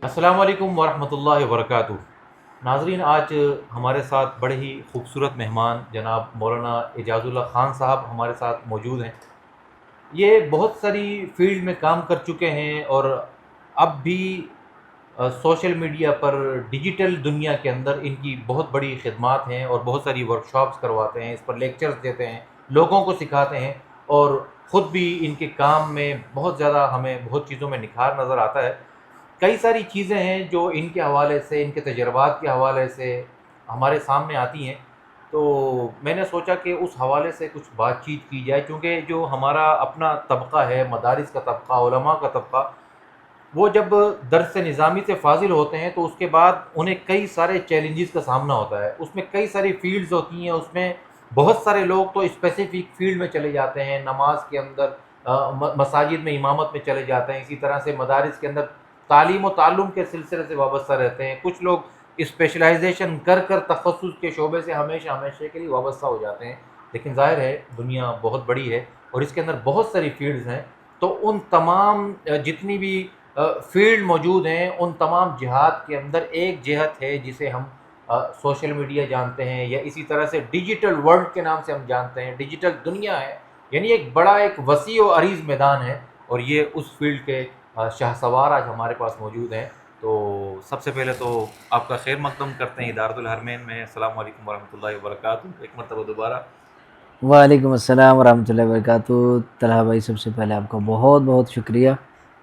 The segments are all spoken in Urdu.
السلام علیکم ورحمۃ اللہ وبرکاتہ۔ ناظرین، آج ہمارے ساتھ بڑے ہی خوبصورت مہمان جناب مولانا اعجاز اللہ خان صاحب ہمارے ساتھ موجود ہیں۔ یہ بہت ساری فیلڈ میں کام کر چکے ہیں اور اب بھی سوشل میڈیا پر ڈیجیٹل دنیا کے اندر ان کی بہت بڑی خدمات ہیں اور بہت ساری ورکشاپس کرواتے ہیں، اس پر لیکچرز دیتے ہیں، لوگوں کو سکھاتے ہیں، اور خود بھی ان کے کام میں بہت زیادہ ہمیں بہت چیزوں میں نکھار نظر آتا ہے۔ کئی ساری چیزیں ہیں جو ان کے حوالے سے، ان کے تجربات کے حوالے سے ہمارے سامنے آتی ہیں، تو میں نے سوچا کہ اس حوالے سے کچھ بات چیت کی جائے، کیونکہ جو ہمارا اپنا طبقہ ہے، مدارس کا طبقہ، علماء کا طبقہ، وہ جب درس نظامی سے فاضل ہوتے ہیں تو اس کے بعد انہیں کئی سارے چیلنجز کا سامنا ہوتا ہے۔ اس میں کئی ساری فیلڈز ہوتی ہیں، اس میں بہت سارے لوگ تو اسپیسیفک فیلڈ میں چلے جاتے ہیں، نماز کے اندر، مساجد میں امامت میں چلے جاتے ہیں، اسی طرح سے مدارس کے اندر تعلیم و تعلم کے سلسلے سے وابستہ رہتے ہیں، کچھ لوگ اسپیشلائزیشن کر تخصص کے شعبے سے ہمیشہ کے لیے وابستہ ہو جاتے ہیں۔ لیکن ظاہر ہے دنیا بہت بڑی ہے اور اس کے اندر بہت ساری فیلڈز ہیں، تو ان تمام جتنی بھی فیلڈ موجود ہیں، ان تمام جہات کے اندر ایک جہت ہے جسے ہم سوشل میڈیا جانتے ہیں، یا اسی طرح سے ڈیجیٹل ورلڈ کے نام سے ہم جانتے ہیں۔ ڈیجیٹل دنیا ہے، یعنی ایک بڑا، ایک وسیع و عریض میدان ہے، اور یہ اس فیلڈ کے شاہ سوار آج ہمارے پاس موجود ہیں۔ تو سب سے پہلے تو آپ کا خیر مقدم کرتے ہیں ادارۃ الحرمین میں۔ السلام علیکم ورحمۃ اللہ وبرکاتہ، ایک مرتبہ دوبارہ۔ وعلیکم السلام ورحمۃ اللہ وبرکاتہ۔ طلحہ بھائی، سب سے پہلے آپ کا بہت بہت شکریہ،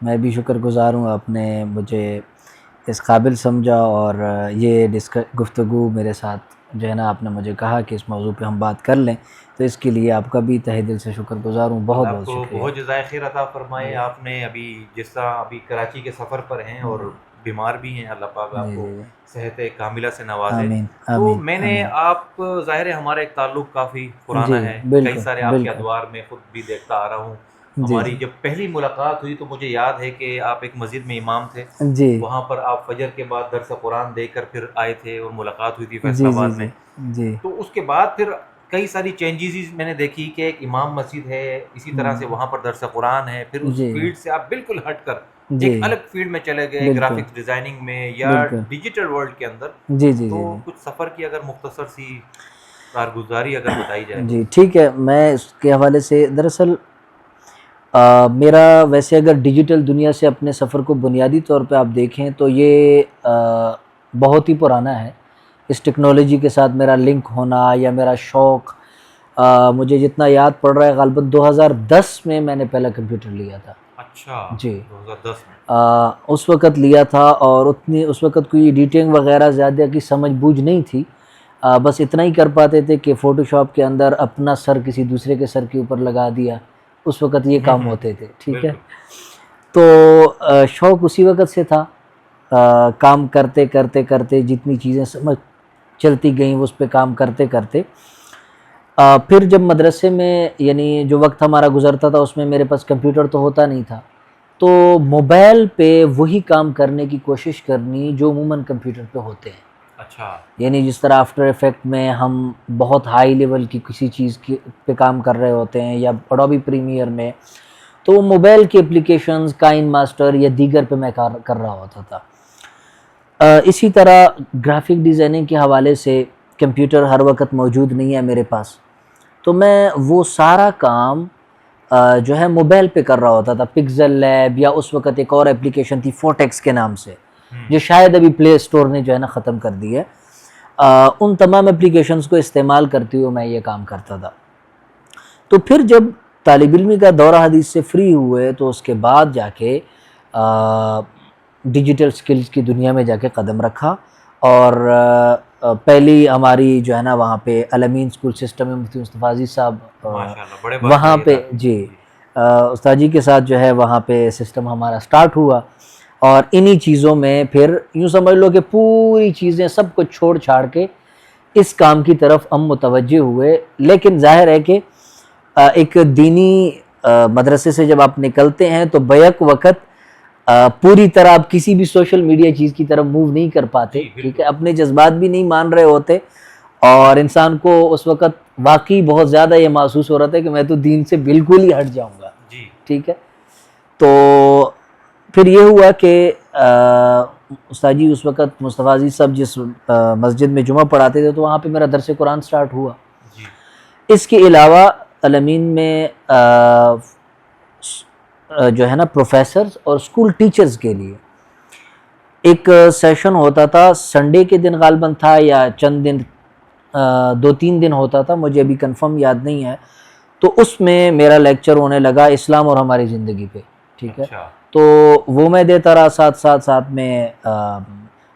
میں بھی شکر گزار ہوں، آپ نے مجھے اس قابل سمجھا اور یہ گفتگو میرے ساتھ جو ہے نا، آپ نے مجھے کہا کہ اس موضوع پہ ہم بات کر لیں، تو اس کے لیے آپ کا بھی تہہ دل سے شکر گزار ہوں، بہت آپ بہت کو شکریہ۔ بہت جزائے خیر عطا فرمائے۔ آپ نے ابھی جس طرح ابھی کراچی کے سفر پر ہیں اور بیمار بھی ہیں، اللہ پاک آپ کو صحت کاملہ سے نوازے۔ آمین تو آمین میں نے آمین۔ آپ، ظاہر ہے ہمارا ایک تعلق کافی پرانا جی ہے، کئی بالکل سارے آپ کے بالکل، ادوار میں خود بھی دیکھتا آ رہا ہوں۔ جی ہماری جی جب پہلی ملاقات ہوئی تو مجھے یاد ہے کہ آپ ایک مسجد میں امام تھے، جی وہاں پر آپ فجر کے بعد درس قرآن دے کر پھر آئے تھے اور ملاقات ہوئی تھی فیصل جی آباد جی میں۔ جی جی تو اس کے بعد پھر کئی ساری چینجز میں نے دیکھی کہ ایک امام مسجد ہے، اسی طرح سے وہاں پر درس قرآن ہے، پھر اس جی فیلڈ سے آپ بالکل ہٹ کر جی ایک الگ فیلڈ میں چلے گئے، بالکل گرافکس ڈیزائننگ میں یا بالکل، ڈیجیٹل ورلڈ کے اندر۔ جی جی تو جی جی کچھ سفر کی اگر مختصر سی کارگزاری اگر بتائی جائے تو۔ جی ٹھیک ہے، میں اس کے حوالے سے دراصل میرا ویسے اگر ڈیجیٹل دنیا سے اپنے سفر کو بنیادی طور پہ آپ دیکھیں تو یہ بہت ہی پرانا ہے۔ اس ٹیکنالوجی کے ساتھ میرا لنک ہونا یا میرا شوق، مجھے جتنا یاد پڑ رہا ہے غالباً 2010 میں میں نے پہلا کمپیوٹر لیا تھا۔ اچھا، جی 2010 میں۔ اس وقت لیا تھا، اور اس وقت کوئی ایڈیٹنگ وغیرہ زیادہ کی سمجھ بوجھ نہیں تھی، بس اتنا ہی کر پاتے تھے کہ فوٹو شاپ کے اندر اپنا سر کسی دوسرے کے سر کے اوپر لگا دیا، اس وقت یہ کام ہوتے تھے، ٹھیک ہے۔ تو شوق اسی وقت سے تھا، کام کرتے کرتے کرتے جتنی چیزیں سمجھ چلتی گئیں اس پہ کام کرتے کرتے، پھر جب مدرسے میں یعنی جو وقت ہمارا گزرتا تھا اس میں میرے پاس کمپیوٹر تو ہوتا نہیں تھا، تو موبائل پہ وہی کام کرنے کی کوشش کرنی جو عموماً کمپیوٹر پہ ہوتے ہیں۔ اچھا، یعنی جس طرح آفٹر ایفیکٹ میں ہم بہت ہائی لیول کی کسی چیز پہ کام کر رہے ہوتے ہیں، یا اڈوبی پریمیئر میں، تو وہ موبائل کی اپلیکیشنز، کائن ماسٹر یا دیگر پہ میں کر رہا ہوتا تھا۔ اسی طرح گرافک ڈیزائننگ کے حوالے سے کمپیوٹر ہر وقت موجود نہیں ہے میرے پاس، تو میں وہ سارا کام جو ہے موبائل پہ کر رہا ہوتا تھا، پکسل لیب، یا اس وقت ایک اور اپلیکیشن تھی فوٹیکس کے نام سے، جو شاید ابھی پلے اسٹور نے جو ہے نا ختم کر دی ہے۔ ان تمام اپلیکیشنز کو استعمال کرتے ہوئے میں یہ کام کرتا تھا۔ تو پھر جب طالب علمی کا دورہ حدیث سے فری ہوئے تو اس کے بعد جا کے ڈیجیٹل سکلز کی دنیا میں جا کے قدم رکھا، اور پہلی ہماری جو ہے نا وہاں پہ الامین اسکول سسٹم میں مفتی مصطفیٰ عزیز صاحب ماشاءاللہ، بڑے وہاں پہ، جی استاد جی کے ساتھ جو ہے وہاں پہ سسٹم ہمارا سٹارٹ ہوا، اور انہی چیزوں میں پھر یوں سمجھ لو کہ پوری چیزیں سب کو چھوڑ چھاڑ کے اس کام کی طرف ہم متوجہ ہوئے۔ لیکن ظاہر ہے کہ ایک دینی مدرسے سے جب آپ نکلتے ہیں تو بیک وقت پوری طرح آپ کسی بھی سوشل میڈیا چیز کی طرف موو نہیں کر پاتے، ٹھیک ہے، اپنے جذبات بھی نہیں مان رہے ہوتے، اور انسان کو اس وقت واقعی بہت زیادہ یہ محسوس ہو رہا تھا کہ میں تو دین سے بالکل ہی ہٹ جاؤں گا. جی ٹھیک ہے. تو پھر یہ ہوا کہ استاد جی اس وقت مصطفیٰ عزیز صاحب جس مسجد میں جمعہ پڑھاتے تھے تو وہاں پہ میرا درس قرآن سٹارٹ ہوا. جی اس کے علاوہ الامین میں جو ہے نا پروفیسرز اور اسکول ٹیچرز کے لیے ایک سیشن ہوتا تھا. سنڈے کے دن غالباً تھا یا چند دن 2-3 دن ہوتا تھا, مجھے ابھی کنفرم یاد نہیں ہے. تو اس میں میرا لیکچر ہونے لگا اسلام اور ہماری زندگی پہ. ٹھیک ہے. اچھا تو وہ میں دیتا رہا, ساتھ میں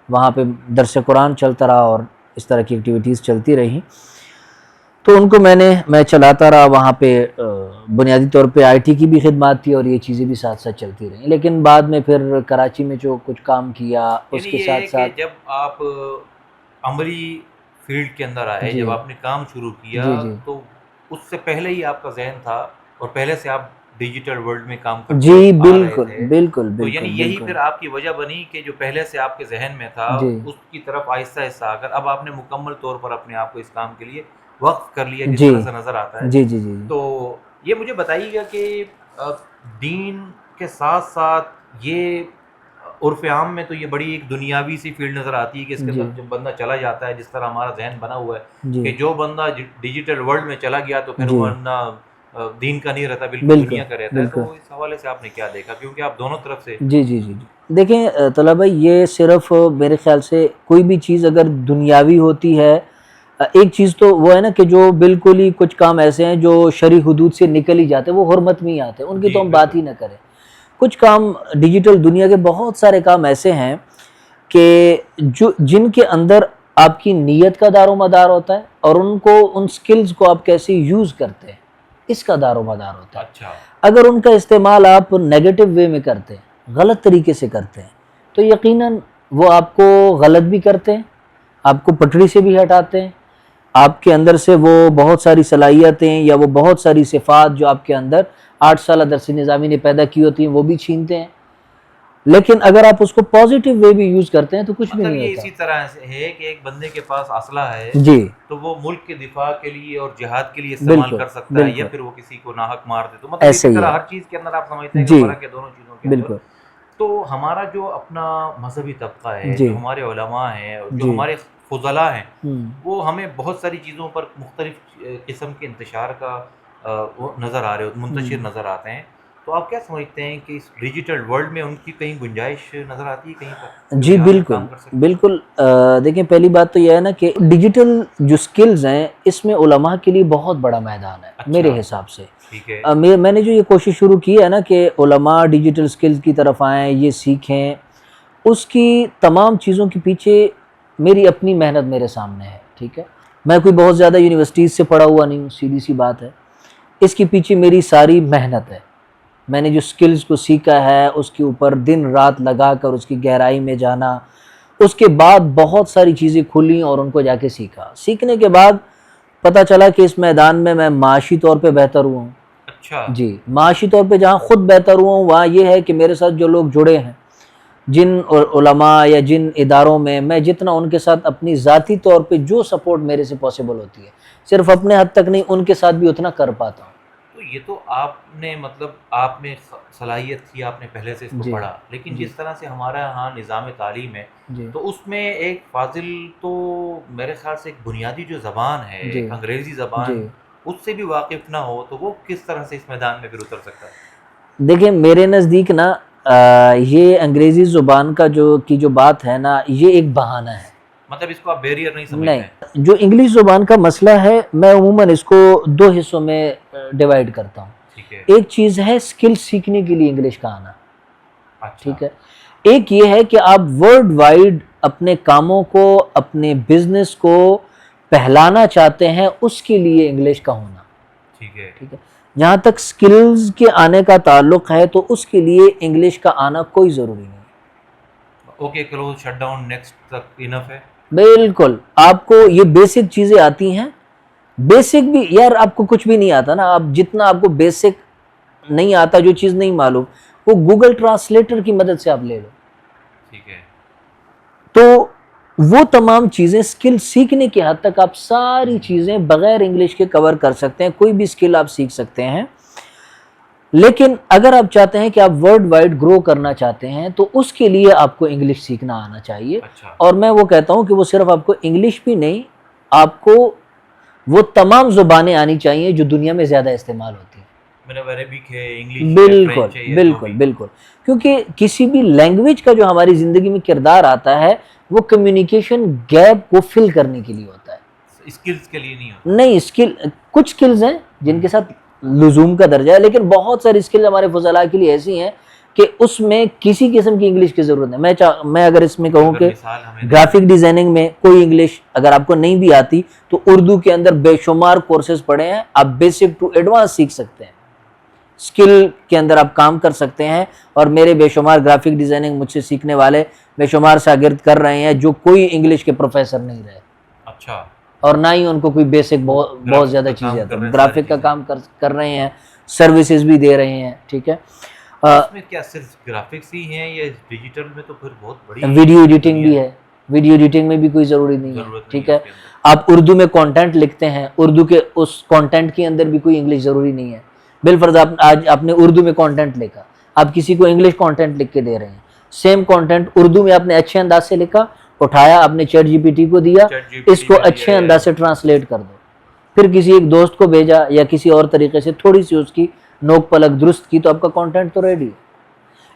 وہاں پہ درس قرآن چلتا رہا اور اس طرح کی ایکٹیویٹیز چلتی رہیں. تو ان کو میں چلاتا رہا. وہاں پہ بنیادی طور پہ آئی ٹی کی بھی خدمات تھی اور یہ چیزیں بھی ساتھ ساتھ چلتی رہیں. لیکن بعد میں پھر کراچی میں جو کچھ کام کیا اس یعنی کے یہ ساتھ ہے ساتھ کہ جب آپ عملی فیلڈ کے اندر آئے, جی جب آپ نے کام شروع کیا جی جی تو اس سے پہلے ہی آپ کا ذہن تھا اور پہلے سے آپ ڈیجیٹل ورلڈ میں کام کرتے جی آ رہے بالکل تھے. بالکل تو یعنی بالکل یہی بالکل پھر آپ کی وجہ بنی کہ جو پہلے سے آپ کے ذہن میں تھا جی اس کی طرف آہستہ آہستہ آ کر اب آپ نے مکمل طور پر اپنے آپ کو اس کام کے لیے وقف کر لیا, جس جی طرح سے نظر آتا ہے. جی جی جی تو یہ مجھے بتائیے گا کہ دین کے ساتھ ساتھ یہ عرف عام میں تو یہ بڑی ایک دنیاوی سی فیلڈ نظر آتی ہے کہ اس کے جی اندر جب بندہ چلا جاتا ہے, جس طرح ہمارا ذہن بنا ہوا ہے جی کہ جو بندہ ڈیجیٹل ورلڈ میں چلا گیا تو پھر جی وہ نہ دین کا نہیں رہتا, بالکل بالکل دنیا کا رہتا ہے. بالکل تو اس حوالے سے آپ نے کیا دیکھا, کیونکہ آپ دونوں طرف سے جی جی جی جی دیکھیں طلبہ بھائی, یہ صرف میرے خیال سے کوئی بھی چیز اگر دنیاوی ہوتی ہے, ایک چیز تو وہ ہے نا کہ جو بالکل ہی کچھ کام ایسے ہیں جو شرعی حدود سے نکل ہی جاتے ہیں, وہ حرمت میں ہی آتے ہیں, ان کی جی تو ہم بات بالکل ہی نہ کریں. کچھ کام ڈیجیٹل دنیا کے بہت سارے کام ایسے ہیں کہ جن کے اندر آپ کی نیت کا دار و مدار ہوتا ہے اور ان سکلز کو آپ کیسے یوز کرتے ہیں اس کا دار و مدار ہوتا ہے. اچھا اگر ان کا استعمال آپ نیگیٹو وے میں کرتے ہیں, غلط طریقے سے کرتے ہیں, تو یقیناً وہ آپ کو غلط بھی کرتے ہیں, آپ کو پٹڑی سے بھی ہٹاتے ہیں, آپ کے اندر سے وہ بہت ساری صلاحیتیں یا وہ بہت ساری صفات جو آپ کے اندر 8 سالہ درس نظامی نے پیدا کی ہوتی ہیں وہ بھی چھینتے ہیں. لیکن اگر آپ اس کو پازیٹیو وے بھی یوز کرتے ہیں تو کچھ بھی مطلب نہیں یہ ہوتا. اسی طرح سے ہے کہ ایک بندے کے پاس اسلحہ ہے جی تو وہ ملک کے دفاع کے لیے اور جہاد کے لیے استعمال بالکل کر سکتا ہے, یا بالکل پھر وہ کسی کو ناحق مار دے. تو مطلب ایسے اسی ہی طرح ہے. ہر چیز کے اندر آپ سمجھتے ہیں کہ جی فرق ہے دونوں چیزوں کے اندر. بالکل. تو ہمارا جو اپنا مذہبی طبقہ ہے, جی جو ہمارے علماء ہیں, جو جی ہمارے فضلاء ہیں, ہوں وہ ہمیں بہت ساری چیزوں پر مختلف قسم کے انتشار کا وہ نظر آ رہے منتشر نظر آتے ہیں. تو آپ کیا سمجھتے ہیں کہ اس ڈیجیٹل ورلڈ میں ان کی کہیں گنجائش نظر آتی ہے کہیں پر جو جی یہاں سے بالکل کام کر سکتے ہیں؟ بالکل. دیکھیں پہلی بات تو یہ ہے نا کہ ڈیجیٹل جو سکلز ہیں اس میں علماء کے لیے بہت بڑا میدان ہے اچھا میرے حساب سے. ٹھیک ہے. میں نے جو یہ کوشش شروع کی ہے نا کہ علماء ڈیجیٹل سکلز کی طرف آئیں, یہ سیکھیں, اس کی تمام چیزوں کے پیچھے میری اپنی محنت میرے سامنے ہے. ٹھیک ہے. میں کوئی بہت زیادہ یونیورسٹیز سے پڑھا ہوا نہیں ہوں, سیدھی سی بات ہے. اس کے پیچھے میری ساری محنت ہے. میں نے جو سکلز کو سیکھا ہے اس کے اوپر دن رات لگا کر اس کی گہرائی میں جانا, اس کے بعد بہت ساری چیزیں کھلیں اور ان کو جا کے سیکھا. سیکھنے کے بعد پتہ چلا کہ اس میدان میں معاشی طور پہ بہتر ہوا ہوں. اچھا جی معاشی طور پہ جہاں خود بہتر ہوا ہوں وہاں یہ ہے کہ میرے ساتھ جو لوگ جڑے ہیں, جن علماء یا جن اداروں میں جتنا ان کے ساتھ اپنی ذاتی طور پہ جو سپورٹ میرے سے پاسبل ہوتی ہے, صرف اپنے حد تک نہیں, ان کے ساتھ بھی اتنا کر پاتا ہوں. تو یہ تو آپ نے مطلب آپ میں صلاحیت تھی, آپ نے پہلے سے اس کو جی پڑھا, لیکن جی جس طرح سے ہمارا یہاں نظام تعلیم ہے جی تو اس میں ایک فاضل تو میرے خیال سے ایک بنیادی جو زبان ہے, جی ایک انگریزی زبان, جی اس سے بھی واقف نہ ہو تو وہ کس طرح سے اس میدان میں پھر اتر سکتا ہے؟ دیکھیں میرے نزدیک نا یہ انگریزی زبان کا جو بات ہے نا, یہ ایک بہانہ ہے. مطلب اس کو آپ بیریئر نہیں سمجھتے نہیں, ہیں؟ جو انگلش زبان کا مسئلہ ہے میں عموماً اس کو 2 حصوں میں ڈیوائیڈ کرتا ہوں. ٹھیک ہے. ایک چیز ہے سکل سیکھنے کے لیے انگلش کا آنا. اچھا ٹھیک ہے. ایک یہ ہے کہ آپ ورلڈ وائڈ اپنے کاموں کو, اپنے بزنس کو پہلانا چاہتے ہیں, اس کے لیے انگلش کا ہونا. ٹھیک ہے. ٹھیک ہے. جہاں تک سکلز کے آنے کا تعلق ہے تو اس کے لیے انگلش کا آنا کوئی ضروری نہیں. Okay close shut down next تک انف ہے. بالکل. آپ کو یہ بیسک چیزیں آتی ہیں, بیسک بھی یار آپ کو کچھ بھی نہیں آتا نا, آپ جتنا آپ کو بیسک نہیں آتا, جو چیز نہیں معلوم, وہ گوگل ٹرانسلیٹر کی مدد سے آپ لے لو. ٹھیک ہے. تو وہ تمام چیزیں اسکل سیکھنے کی حد تک آپ ساری چیزیں بغیر انگلش کے کور کر سکتے ہیں، کوئی بھی اسکل آپ سیکھ سکتے ہیں. لیکن اگر آپ چاہتے ہیں کہ آپ ورلڈ وائڈ گرو کرنا چاہتے ہیں تو اس کے لیے آپ کو انگلش سیکھنا آنا چاہیے. اچھا. اور میں وہ کہتا ہوں کہ وہ صرف آپ کو انگلش بھی نہیں، آپ کو وہ تمام زبانیں آنی چاہیے جو دنیا میں زیادہ استعمال ہوتی ہیں. مطلب عربک ہے، انگلش ہے، بالکل فرینچ ہے، یا جو بالکل بھی. بالکل. کیونکہ کسی بھی لینگویج کا جو ہماری زندگی میں کردار آتا ہے وہ کمیونیکیشن گیپ کو فل کرنے کے لیے ہوتا ہے. اسکلز کے لیے نہیں ہوتا. نہیں، اسکل کچھ اسکلز ہیں جن کے ساتھ لزوم کا درجہ ہے، لیکن بہت ساری اسکل ہمارے فضلاء کے لیے ایسی ہیں کہ اس میں کسی قسم کی انگلش کی ضرورت نہیں. میں اگر اس میں کہوں کہ مثال ہمیں گرافک ڈیزائننگ میں کوئی انگلش اگر آپ کو نہیں بھی آتی تو اردو کے اندر بے شمار کورسز پڑھے ہیں، آپ بیسک ٹو ایڈوانس سیکھ سکتے ہیں، اسکل کے اندر آپ کام کر سکتے ہیں. اور میرے بے شمار گرافک ڈیزائننگ مجھ سے سیکھنے والے بے شمار شاگرد کر رہے ہیں جو کوئی انگلش کے پروفیسر نہیں رہے. اچھا. اور نہ ہی ان کو کوئی بیسک بہت زیادہ چیزیں آتی ہیں. گرافک کا کام کر رہے ہیں، سروسز بھی دے رہے ہیں. ٹھیک ہے. اس میں کیا صرف گرافکس ہی ہیں یا ڈیجیٹل میں تو پھر بہت بڑی ویڈیو ایڈیٹنگ بھی ہے، ویڈیو ایڈیٹنگ میں بھی کوئی ضروری نہیں ہے. ٹھیک ہے. آپ اردو میں کانٹینٹ لکھتے ہیں، اردو کے اس کانٹینٹ کے اندر بھی کوئی انگلش ضروری نہیں ہے. بالفرض آج آپ نے اردو میں کانٹینٹ لکھا، آپ کسی کو انگلش کانٹینٹ لکھ کے دے رہے ہیں، سیم کانٹینٹ اردو میں آپ نے اچھے انداز سے لکھا، اٹھایا آپ نے چیٹ جی پی ٹی کو دیا، اس کو اچھے انداز سے ٹرانسلیٹ کر دو، پھر کسی ایک دوست کو بھیجا یا کسی اور طریقے سے تھوڑی سی اس کی نوک پلک درست کی تو آپ کا کانٹینٹ تو ریڈی ہے.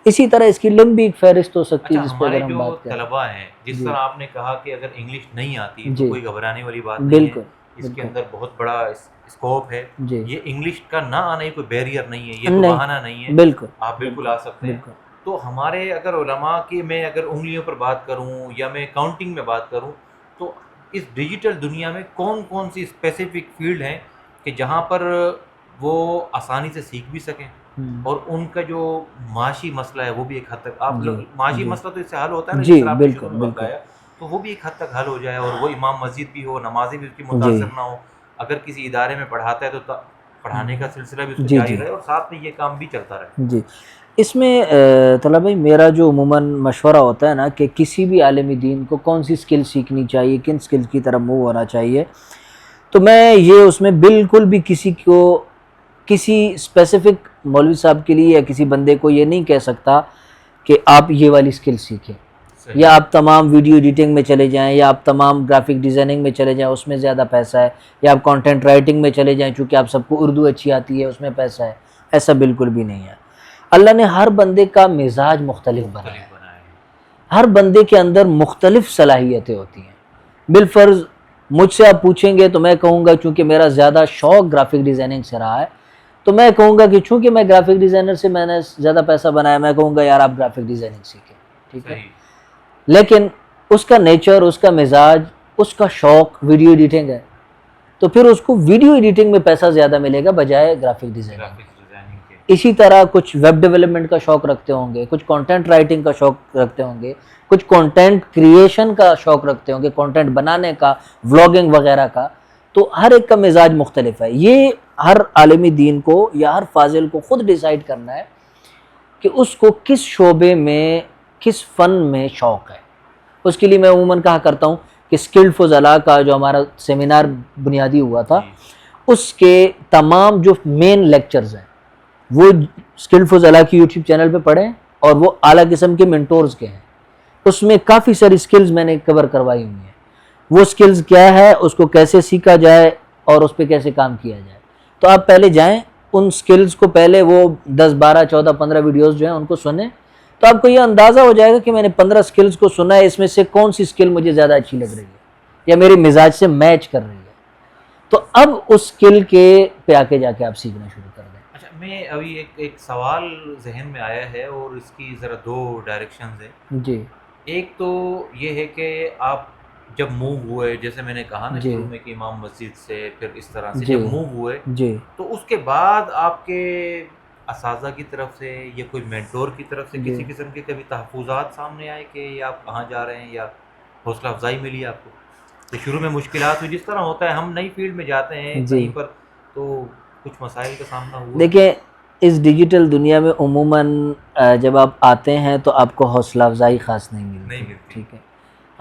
اسی طرح اس کی لمبی ایک فہرست ہو سکتی ہے جس پہ اگر ہم بات کریں. طلباء ہیں جس طرح آپ نے کہا کہ اگر انگلش نہیں آتی تو کوئی گھبرانے والی بات نہیں بالکل ہے، اس کے اندر بہت بڑا اسکوپ ہے. جی یہ انگلش کا نہ آنا ہی کوئی بیریئر نہیں ہے، یہ کوئی بہانہ نہیں ہے. بالکل آپ بالکل آ سکتے ہیں. تو ہمارے اگر علماء کی میں اگر انگلیوں پر بات کروں یا میں کاؤنٹنگ میں بات کروں تو اس ڈیجیٹل دنیا میں کون کون سی اسپیسیفک فیلڈ ہیں کہ جہاں پر وہ آسانی سے سیکھ بھی سکیں اور ان کا جو معاشی مسئلہ ہے وہ بھی ایک حد تک آپ معاشی مسئلہ تو اس سے حل ہوتا ہے نا، جس طرح آپ نے شروع میں بتایا، تو وہ بھی ایک حد تک حل ہو جائے اور وہ امام مسجد بھی ہو، نمازی بھی اس کی متاثر نہ ہو. اگر کسی ادارے میں پڑھاتا ہے تو پڑھانے کا سلسلہ بھی اس کو جاری رہے اور ساتھ میں یہ کام بھی چلتا رہے. جی. اس میں طلبہ بھائی میرا جو عموماً مشورہ ہوتا ہے نا کہ کسی بھی عالم دین کو کون سی اسکل سیکھنی چاہیے، کن اسکل کی طرف موو ہونا چاہیے، تو میں یہ اس میں بالکل بھی کسی کو کسی اسپیسیفک مولوی صاحب کے لیے یا کسی بندے کو یہ نہیں کہہ سکتا کہ آپ یہ والی اسکل سیکھیں، یا آپ تمام ویڈیو ایڈیٹنگ میں چلے جائیں، یا آپ تمام گرافک ڈیزائننگ میں چلے جائیں، اس میں زیادہ پیسہ ہے، یا آپ کانٹینٹ رائٹنگ میں چلے جائیں چونکہ آپ سب کو اردو اچھی آتی ہے اس میں پیسہ ہے. ایسا بالکل بھی نہیں ہے. اللہ نے ہر بندے کا مزاج مختلف بنایا ہے، ہر بندے کے اندر مختلف صلاحیتیں ہوتی ہیں. بالفرض مجھ سے آپ پوچھیں گے تو میں کہوں گا چونکہ میرا زیادہ شوق گرافک ڈیزائننگ سے رہا ہے تو میں کہوں گا کہ چونکہ میں گرافک ڈیزائنر سے میں نے زیادہ پیسہ بنایا، میں کہوں گا یار آپ گرافک ڈیزائننگ سیکھیں. ٹھیک ہے. لیکن اس کا نیچر، اس کا مزاج، اس کا شوق ویڈیو ایڈیٹنگ ہے تو پھر اس کو ویڈیو ایڈیٹنگ میں پیسہ زیادہ ملے گا بجائے گرافک ڈیزائننگ. اسی طرح کچھ ویب ڈیولپمنٹ کا شوق رکھتے ہوں گے، کچھ کانٹینٹ رائٹنگ کا شوق رکھتے ہوں گے، کچھ کانٹینٹ کریشن کا شوق رکھتے ہوں گے، کانٹینٹ بنانے کا، ولاگنگ وغیرہ کا. تو ہر ایک کا مزاج مختلف ہے. یہ ہر عالمی دین کو یا ہر فاضل کو خود ڈیسائیڈ کرنا ہے کہ اس کو کس شعبے میں، کس فن میں شوق ہے. اس کے لیے میں عموماً کہا کرتا ہوں کہ اسکلڈ فضلاء کا جو ہمارا سیمینار بنیادی ہوا تھا اس کے تمام جو مین لیکچرز ہیں وہ اسکلڈ فضلاء کی یوٹیوب چینل پہ پڑھیں اور وہ اعلیٰ قسم کے منٹورز کے ہیں. اس میں کافی ساری اسکلز میں نے کور کروائی ہوئی ہیں. وہ اسکلز کیا ہے، اس کو کیسے سیکھا جائے اور اس پہ کیسے کام کیا جائے. تو آپ پہلے جائیں ان اسکلز کو، پہلے وہ 10 12 14 15 ویڈیوز جو ہیں ان کو سنیں تو آپ کو یہ اندازہ ہو جائے گا کہ میں نے 15 اسکلز کو سنا ہے، اس میں سے کون سی اسکل مجھے زیادہ اچھی لگ رہی ہے یا میرے مزاج سے میچ کر رہی ہے. تو اب اس اسکل کے پہ آ کے جا کے آپ سیکھنا شروع کر دیں. اچھا، میں ابھی ایک سوال ذہن میں آیا ہے اور اس کی ذرا دو ڈائریکشنز ہیں. جی. ایک تو یہ ہے کہ آپ جب موو ہوئے، جیسے میں نے کہا نا شروع میں کہ امام مسجد سے پھر اس طرح سے جب موو ہوئے تو اس کے بعد آپ کے اساتذہ کی طرف سے یا کوئی مینٹور کی طرف سے کسی قسم کے کبھی تحفظات سامنے آئے کہ آپ کہاں جا رہے ہیں، یا حوصلہ افزائی ملی آپ کو کہ شروع میں مشکلات ہوئی؟ جس طرح ہوتا ہے ہم نئی فیلڈ میں جاتے ہیں کہیں پر تو کچھ مسائل کا سامنا ہوا. دیکھیں اس ڈیجیٹل دنیا میں عموماً جب آپ آتے ہیں تو آپ کو حوصلہ افزائی خاص نہیں ملتی. ٹھیک ہے.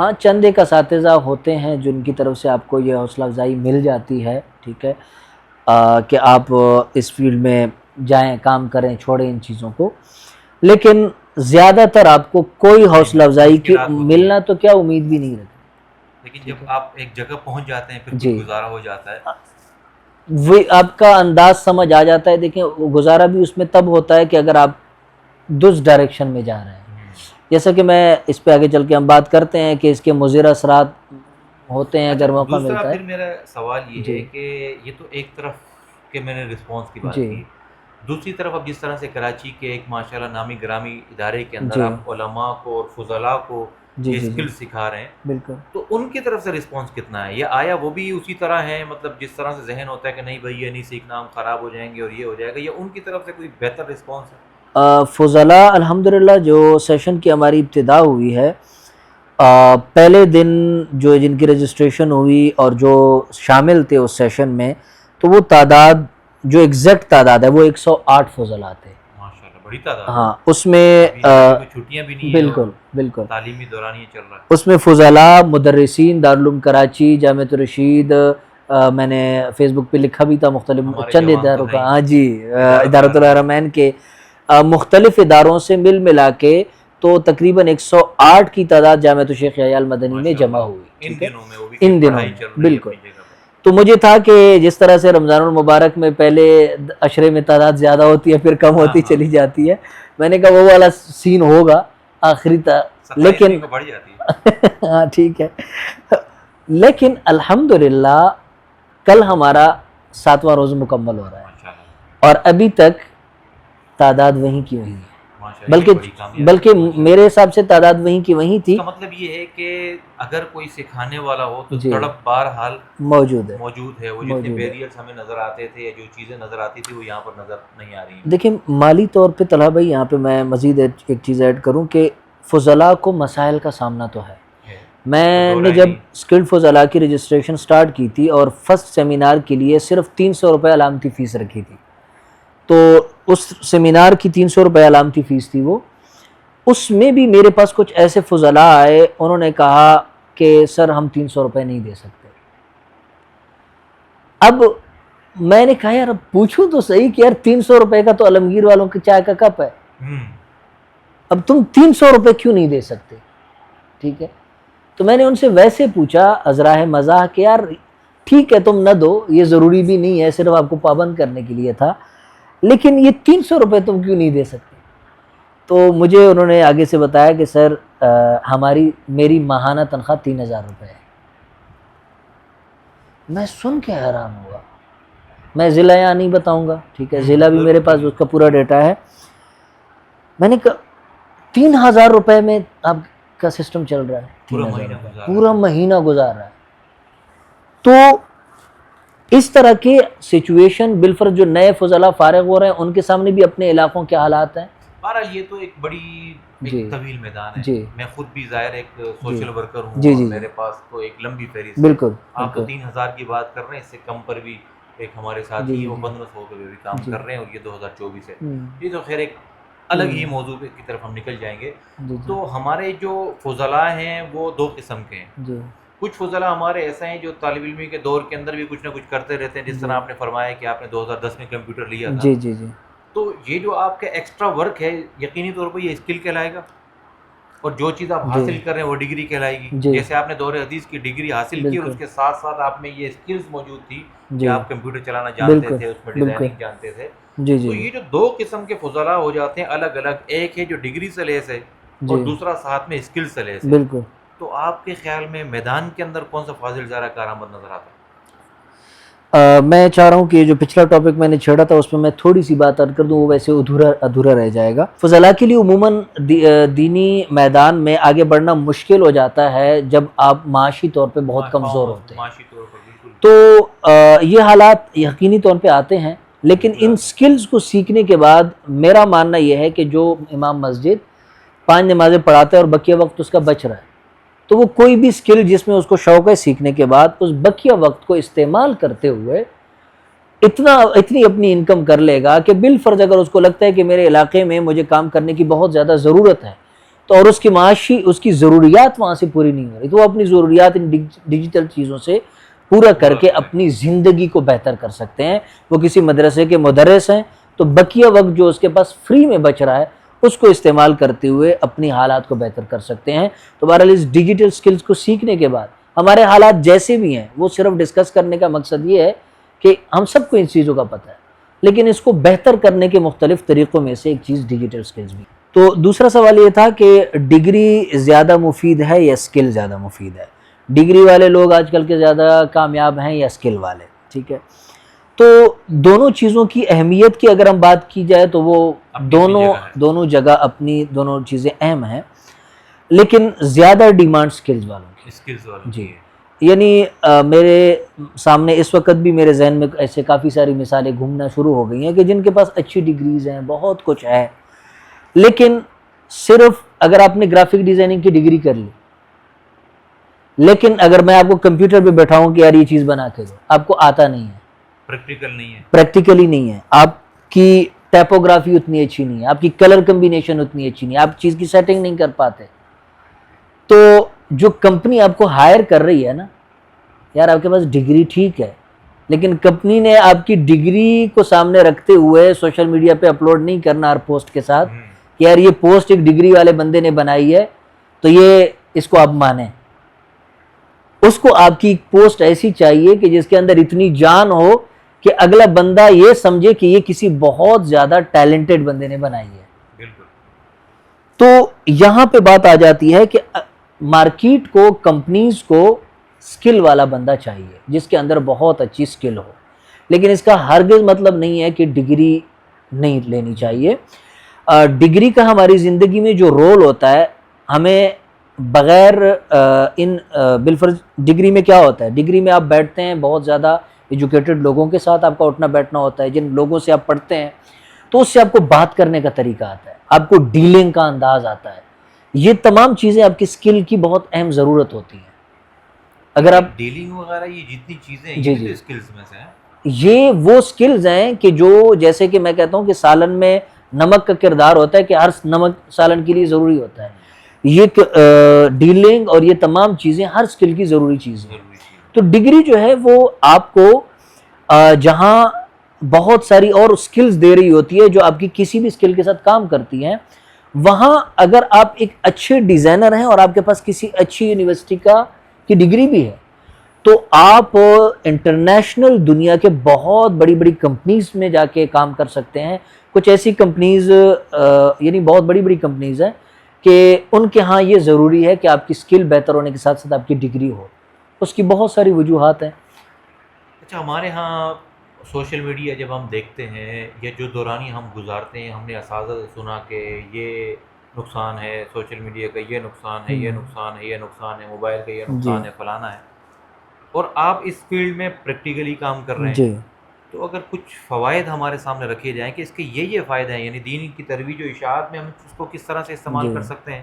ہاں چند ایک اساتذہ ہوتے ہیں جن کی طرف سے آپ کو یہ حوصلہ افزائی مل جاتی ہے، ٹھیک ہے، کہ آپ اس فیلڈ میں جائیں، کام کریں، چھوڑیں ان چیزوں کو، لیکن زیادہ تر آپ کو کوئی حوصلہ افزائی کی مشکلات ہوتی ملنا تو کیا امید بھی نہیں رہتی. لیکن جب آپ ایک جگہ پہنچ جاتے ہیں پھر جی، کچھ گزارا ہو جاتا ہے. وہ آپ کا انداز سمجھ آ جاتا ہے. دیکھیں گزارا بھی اس میں تب ہوتا ہے کہ اگر آپ درست ڈائریکشن میں جا رہے ہیں. جیسا کہ میں اس پہ آگے چل کے ہم بات کرتے ہیں کہ اس کے مضر اثرات ہوتے ہیں اگر موقع دوسرا ملتا پھر ہے. میرا سوال یہ جی ہے کہ یہ تو ایک طرف کہ میں نے رسپانس کی بات جی کی، دوسری طرف اب جس طرح سے کراچی کے ایک ماشاءاللہ نامی گرامی ادارے کے اندر جی آپ علماء کو اور فضلاء کو جی یہ جی جی اسکل سکھا رہے ہیں، بالکل. تو ان کی طرف سے رسپانس کتنا ہے؟ یا آیا وہ بھی اسی طرح ہے، مطلب جس طرح سے ذہن ہوتا ہے کہ نہیں بھائی یہ نہیں سیکھنا، ہم خراب ہو جائیں گے اور یہ ہو جائے گا، یا ان کی طرف سے کوئی بہتر رسپانس ہے؟ فضلاء الحمدللہ جو سیشن کی ہماری ابتدا ہوئی ہے، پہلے دن جو جن کی رجسٹریشن ہوئی اور جو شامل تھے اس سیشن میں، تو وہ تعداد جو ایگزیکٹ تعداد ہے وہ 108 فضلاء تھے. ماشاءاللہ بڑی تعداد ہے. ہاں اس میں ابھی حالانکہ کوئی چھٹیاں بھی نہیں ہیں اور بالکل بالکل تعلیمی دوران یہ چل رہا ہے. اس میں فضلاء، مدرسین دارالعلوم کراچی، جامعۃ الرشید، میں نے فیس بک پہ لکھا بھی تھا مختلف ہمارے چند جوان تو اداروں کا، ہیں، ہاں جی، ادارۃ ادارۃ الحرمین کے مختلف اداروں سے مل ملا کے تو تقریباً 108 کی تعداد جامعۃ الشیخ یحییٰ المدنی میں جمع ماشاءاللہ ہوئی. ان ٹھیک ہے، دنوں میں وہ بھی ان دنوں پڑھائی میں چل رہی ہے بالکل. اپنی جگہ پہ. تو مجھے تھا کہ جس طرح سے رمضان المبارک میں پہلے عشرے میں تعداد زیادہ ہوتی ہے پھر کم ہوتی چلی جاتی ہے، میں نے کہا وہ والا سین ہوگا آخری لیکن کو بڑھ جاتی ہے. ہاں ٹھیک ہے. لیکن الحمدللہ کل ہمارا 7واں روز مکمل ہو رہا ہے ماشاءاللہ اور ابھی تک تعداد وہیں کی وہیں ہے، ماشاءاللہ یہ بڑی کامیابی بلکہ ہے. میرے حساب سے تعداد وہیں کی وہیں اس تھی. کا مطلب یہ ہے کہ اگر کوئی سکھانے والا ہو تو جی تڑپ بہرحال موجود ہے، موجود ہے. وہ جتنے موجود ہے. بیریئرز ہمیں نظر آتے تھے یا جو چیزیں نظر آتی تھی وہ یہاں پر نظر نہیں آ رہی ہیں. دیکھیں مالی طور پہ طلحہ بھائی یہاں پہ میں مزید ایک چیز ایڈ کروں کہ فضلاء کو مسائل کا سامنا تو ہے. میں نے جب اسکلڈ فضلاء کی رجسٹریشن سٹارٹ کی تھی اور فرسٹ سیمینار کے لیے صرف 300 روپے علامتی فیس رکھی تھی، تو اس سیمینار کی 300 روپے علامتی فیس تھی وہ. اس میں بھی میرے پاس کچھ ایسے فضلاء آئے، انہوں نے کہا کہ سر ہم 300 روپے نہیں دے سکتے. اب میں نے کہا یار اب پوچھوں تو صحیح کہ یار 300 روپے کا تو عالمگیر والوں کی چائے کا کپ ہے، اب تم 300 روپے کیوں نہیں دے سکتے؟ ٹھیک ہے، تو میں نے ان سے ویسے پوچھا ازراہ مزاح کہ یار ٹھیک ہے تم نہ دو، یہ ضروری بھی نہیں ہے، صرف آپ کو پابند کرنے کے لیے تھا، لیکن یہ 300 روپے تم کیوں نہیں دے سکتے؟ تو مجھے انہوں نے آگے سے بتایا کہ سر میری ماہانہ تنخواہ 3000 روپے ہے. میں سن کے حیران ہوا. میں ضلع یہاں نہیں بتاؤں گا، ٹھیک ہے، ضلع بھی میرے پاس اس کا پورا ڈیٹا ہے. میں نے کہا 3000 روپے میں آپ کا سسٹم چل رہا ہے، 3000 روپے پورا مہینہ گزار رہا ہے. تو اس طرح کے سچویشن بالفرض جو نئے فضلاء فارغ ہو رہے ہیں ان کے سامنے بھی اپنے علاقوں کے حالات ہیں. بہرحال یہ تو ایک بڑی طویل میدان ہے. میں خود بھی ظاہر ایک سوشل ورکر ہوں اور میرے پاس تو ایک لمبی فہرست ہے. بالکل آپ تو 3000 کی بات کر رہے ہیں، اس سے کم پر بھی ایک ہمارے ساتھی ہیں وہ 1500 پہ بھی کام کر رہے ہیں اور یہ 2024 ہے. یہ تو خیر ایک الگ ہی موضوع کی طرف ہم نکل جائیں گے. تو ہمارے جو فضلاء ہیں وہ دو قسم کے ہیں. کچھ فضلاء ہمارے ایسے ہیں جو طالب علمی کے دور کے اندر بھی کچھ نہ کچھ کرتے رہتے ہیں، جس طرح آپ نے فرمایا کہ آپ نے 2010 میں کمپیوٹر لیا تھا. تو یہ جو آپ کا ایکسٹرا ورک ہے یقینی طور پر یہ اسکل کہلائے گا، اور جو چیز آپ حاصل کر رہے ہیں وہ ڈگری کہلائے گی. جیسے آپ نے دور حدیث کی ڈگری حاصل کی اور اس کے ساتھ ساتھ آپ میں یہ اسکلز موجود تھی کہ آپ کمپیوٹر چلانا جانتے تھے، اس میں ڈیزائننگ جانتے تھے. تو یہ جو دو قسم کے فضلاء ہو جاتے ہیں الگ الگ، ایک ہے جو ڈگری سے لیس ہے اور دوسرا ساتھ میں اسکل سے لیس ہے. تو آپ کے خیال میں میدان کے اندر کون سا فاضل زیادہ کارآمد نظر آتا ہے؟ میں چاہ رہا ہوں کہ جو پچھلا ٹاپک میں نے چھیڑا تھا اس میں میں تھوڑی سی بات کر دوں، وہ ویسے ادھورا رہ جائے گا. فضلاء کے لیے عموماً دینی میدان میں آگے بڑھنا مشکل ہو جاتا ہے جب آپ معاشی طور پہ بہت کمزور ہوتے ہیں. معاشی طور پر بالکل. تو یہ حالات یقینی طور پہ آتے ہیں، لیکن ان سکلز کو سیکھنے کے بعد میرا ماننا یہ ہے کہ جو امام مسجد 5 نمازیں پڑھاتا ہے اور بقیہ وقت اس کا بچ رہا ہے، تو وہ کوئی بھی سکل جس میں اس کو شوق ہے سیکھنے کے بعد اس بقیہ وقت کو استعمال کرتے ہوئے اتنی اپنی انکم کر لے گا کہ بالفرض اگر اس کو لگتا ہے کہ میرے علاقے میں مجھے کام کرنے کی بہت زیادہ ضرورت ہے تو اور اس کی ضروریات وہاں سے پوری نہیں ہو رہی، تو وہ اپنی ضروریات ان ڈیجیٹل چیزوں سے پورا کر کے اپنی زندگی کو بہتر کر سکتے ہیں۔ وہ کسی مدرسے کے مدرس ہیں تو بقیہ وقت جو اس کے پاس فری میں بچ رہا ہے اس کو استعمال کرتے ہوئے اپنی حالات کو بہتر کر سکتے ہیں۔ تو بہرحال اس ڈیجیٹل سکلز کو سیکھنے کے بعد ہمارے حالات جیسے بھی ہیں، وہ صرف ڈسکس کرنے کا مقصد یہ ہے کہ ہم سب کو ان چیزوں کا پتہ ہے، لیکن اس کو بہتر کرنے کے مختلف طریقوں میں سے ایک چیز ڈیجیٹل سکلز بھی۔ تو دوسرا سوال یہ تھا کہ ڈگری زیادہ مفید ہے یا سکل زیادہ مفید ہے؟ ڈگری والے لوگ آج کل کے زیادہ کامیاب ہیں یا سکل والے؟ ٹھیک ہے، تو دونوں چیزوں کی اہمیت کی اگر ہم بات کی جائے تو وہ دونوں جگہ اپنی دونوں چیزیں اہم ہیں، لیکن زیادہ ڈیمانڈ سکلز والوں کی۔ جی، یعنی میرے سامنے اس وقت بھی میرے ذہن میں ایسے کافی ساری مثالیں گھومنا شروع ہو گئی ہیں کہ جن کے پاس اچھی ڈگریز ہیں، بہت کچھ ہے، لیکن صرف اگر آپ نے گرافک ڈیزائننگ کی ڈگری کر لی، لیکن اگر میں آپ کو کمپیوٹر پہ بیٹھاؤں کہ یار یہ چیز بنا کے دو، آپ کو آتا نہیں ہے، پریکٹیکلی نہیں ہے، آپ کی ٹائپوگرافی اتنی اچھی نہیں ہے، آپ کی کلر کمبینیشن اتنی اچھی نہیں ہے، آپ چیز کی سیٹنگ نہیں کر پاتے، تو جو کمپنی آپ کو ہائر کر رہی ہے نا، یار آپ کے پاس ڈگری ٹھیک ہے، لیکن کمپنی نے آپ کی ڈگری کو سامنے رکھتے ہوئے سوشل میڈیا پہ اپلوڈ نہیں کرنا ہر پوسٹ کے ساتھ کہ یار یہ پوسٹ ایک ڈگری والے بندے نے بنائی ہے تو یہ اس کو آپ مانیں۔ اس کو آپ کی پوسٹ ایسی چاہیے کہ جس کے اندر اتنی جان ہو کہ اگلا بندہ یہ سمجھے کہ یہ کسی بہت زیادہ ٹیلنٹڈ بندے نے بنائی ہے۔ تو یہاں پہ بات آ جاتی ہے کہ مارکیٹ کو، کمپنیز کو سکل والا بندہ چاہیے جس کے اندر بہت اچھی سکل ہو، لیکن اس کا ہرگز مطلب نہیں ہے کہ ڈگری نہیں لینی چاہیے۔ ڈگری کا ہماری زندگی میں جو رول ہوتا ہے، ہمیں بغیر بالفرض ڈگری میں کیا ہوتا ہے، ڈگری میں آپ بیٹھتے ہیں بہت زیادہ ایجوکیٹڈ لوگوں کے ساتھ آپ کا اٹھنا بیٹھنا ہوتا ہے، جن لوگوں سے آپ پڑھتے ہیں تو اس سے آپ کو بات کرنے کا طریقہ آتا ہے، آپ کو ڈیلنگ کا انداز آتا ہے، یہ تمام چیزیں آپ کی سکل کی بہت اہم ضرورت ہوتی ہیں۔ اگر آپ ڈیلنگ وغیرہ یہ جتنی چیزیں ہیں جی یہ سکلز میں سے ہیں، یہ وہ سکلز ہیں کہ جو جیسے کہ میں کہتا ہوں کہ سالن میں نمک کا کردار ہوتا ہے کہ ہر نمک سالن کے لیے ضروری ہوتا ہے، یہ ڈیلنگ اور یہ تمام چیزیں ہر سکل کی ضروری چیزیں ہیں۔ تو ڈگری جو ہے وہ آپ کو جہاں بہت ساری اور سکلز دے رہی ہوتی ہے جو آپ کی کسی بھی سکل کے ساتھ کام کرتی ہیں، وہاں اگر آپ ایک اچھے ڈیزائنر ہیں اور آپ کے پاس کسی اچھی یونیورسٹی کی ڈگری بھی ہے تو آپ انٹرنیشنل دنیا کے بہت بڑی بڑی کمپنیز میں جا کے کام کر سکتے ہیں۔ کچھ ایسی کمپنیز یعنی بہت بڑی بڑی کمپنیز ہیں کہ ان کے ہاں یہ ضروری ہے کہ آپ کی سکل بہتر ہونے کے ساتھ ساتھ آپ کی ڈگری ہو، اس کی بہت ساری وجوہات ہیں۔ اچھا، ہمارے ہاں سوشل میڈیا جب ہم دیکھتے ہیں یا جو دورانی ہم گزارتے ہیں، ہم نے اساتذہ سے سنا کہ یہ نقصان ہے سوشل میڈیا کا، یہ نقصان ہے، یہ نقصان ہے، یہ نقصان ہے، موبائل کا یہ نقصان ہے، فلانا ہے، اور آپ اس فیلڈ میں پریکٹیکلی کام کر رہے ہیں، تو اگر کچھ فوائد ہمارے سامنے رکھے جائیں کہ اس کے یہ فائدے ہیں، یعنی دین کی ترویج و اشاعت میں ہم اس کو کس طرح سے استعمال کر سکتے ہیں،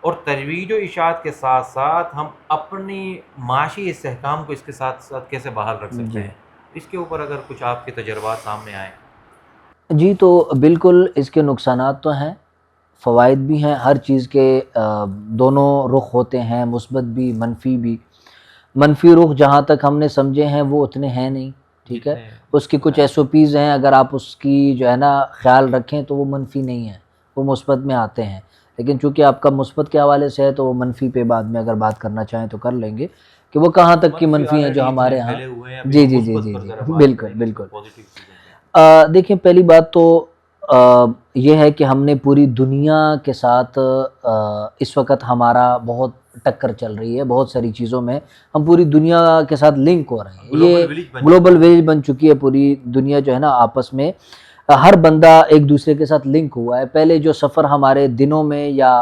اور ترویج و اشاعت کے ساتھ ساتھ ہم اپنی معاشی استحکام کو اس کے ساتھ ساتھ کیسے بحال رکھ سکتے ہیں، اس کے اوپر اگر کچھ آپ کے تجربات سامنے آئیں۔ جی، تو بالکل اس کے نقصانات تو ہیں، فوائد بھی ہیں، ہر چیز کے دونوں رخ ہوتے ہیں، مثبت بھی منفی بھی۔ منفی رخ جہاں تک ہم نے سمجھے ہیں وہ اتنے ہیں نہیں، ٹھیک ہے، اس کی کچھ SOPs ہیں، اگر آپ اس کی جو ہے نا خیال رکھیں تو وہ منفی نہیں ہیں، وہ مثبت میں آتے ہیں، لیکن چونکہ آپ کا مثبت کے حوالے سے ہے تو وہ منفی پہ بعد میں اگر بات کرنا چاہیں تو کر لیں گے کہ وہ کہاں تک کی منفی ہیں جو ہمارے ہاں۔ جی جی جی جی جی بالکل بالکل۔ دیکھیں، پہلی بات تو یہ ہے کہ ہم نے پوری دنیا کے ساتھ اس وقت ہمارا بہت ٹکر چل رہی ہے، بہت ساری چیزوں میں ہم پوری دنیا کے ساتھ لنک ہو رہے ہیں، یہ گلوبل ویلیج بن چکی ہے پوری دنیا جو ہے نا، آپس میں ہر بندہ ایک دوسرے کے ساتھ لنک ہوا ہے۔ پہلے جو سفر ہمارے دنوں میں یا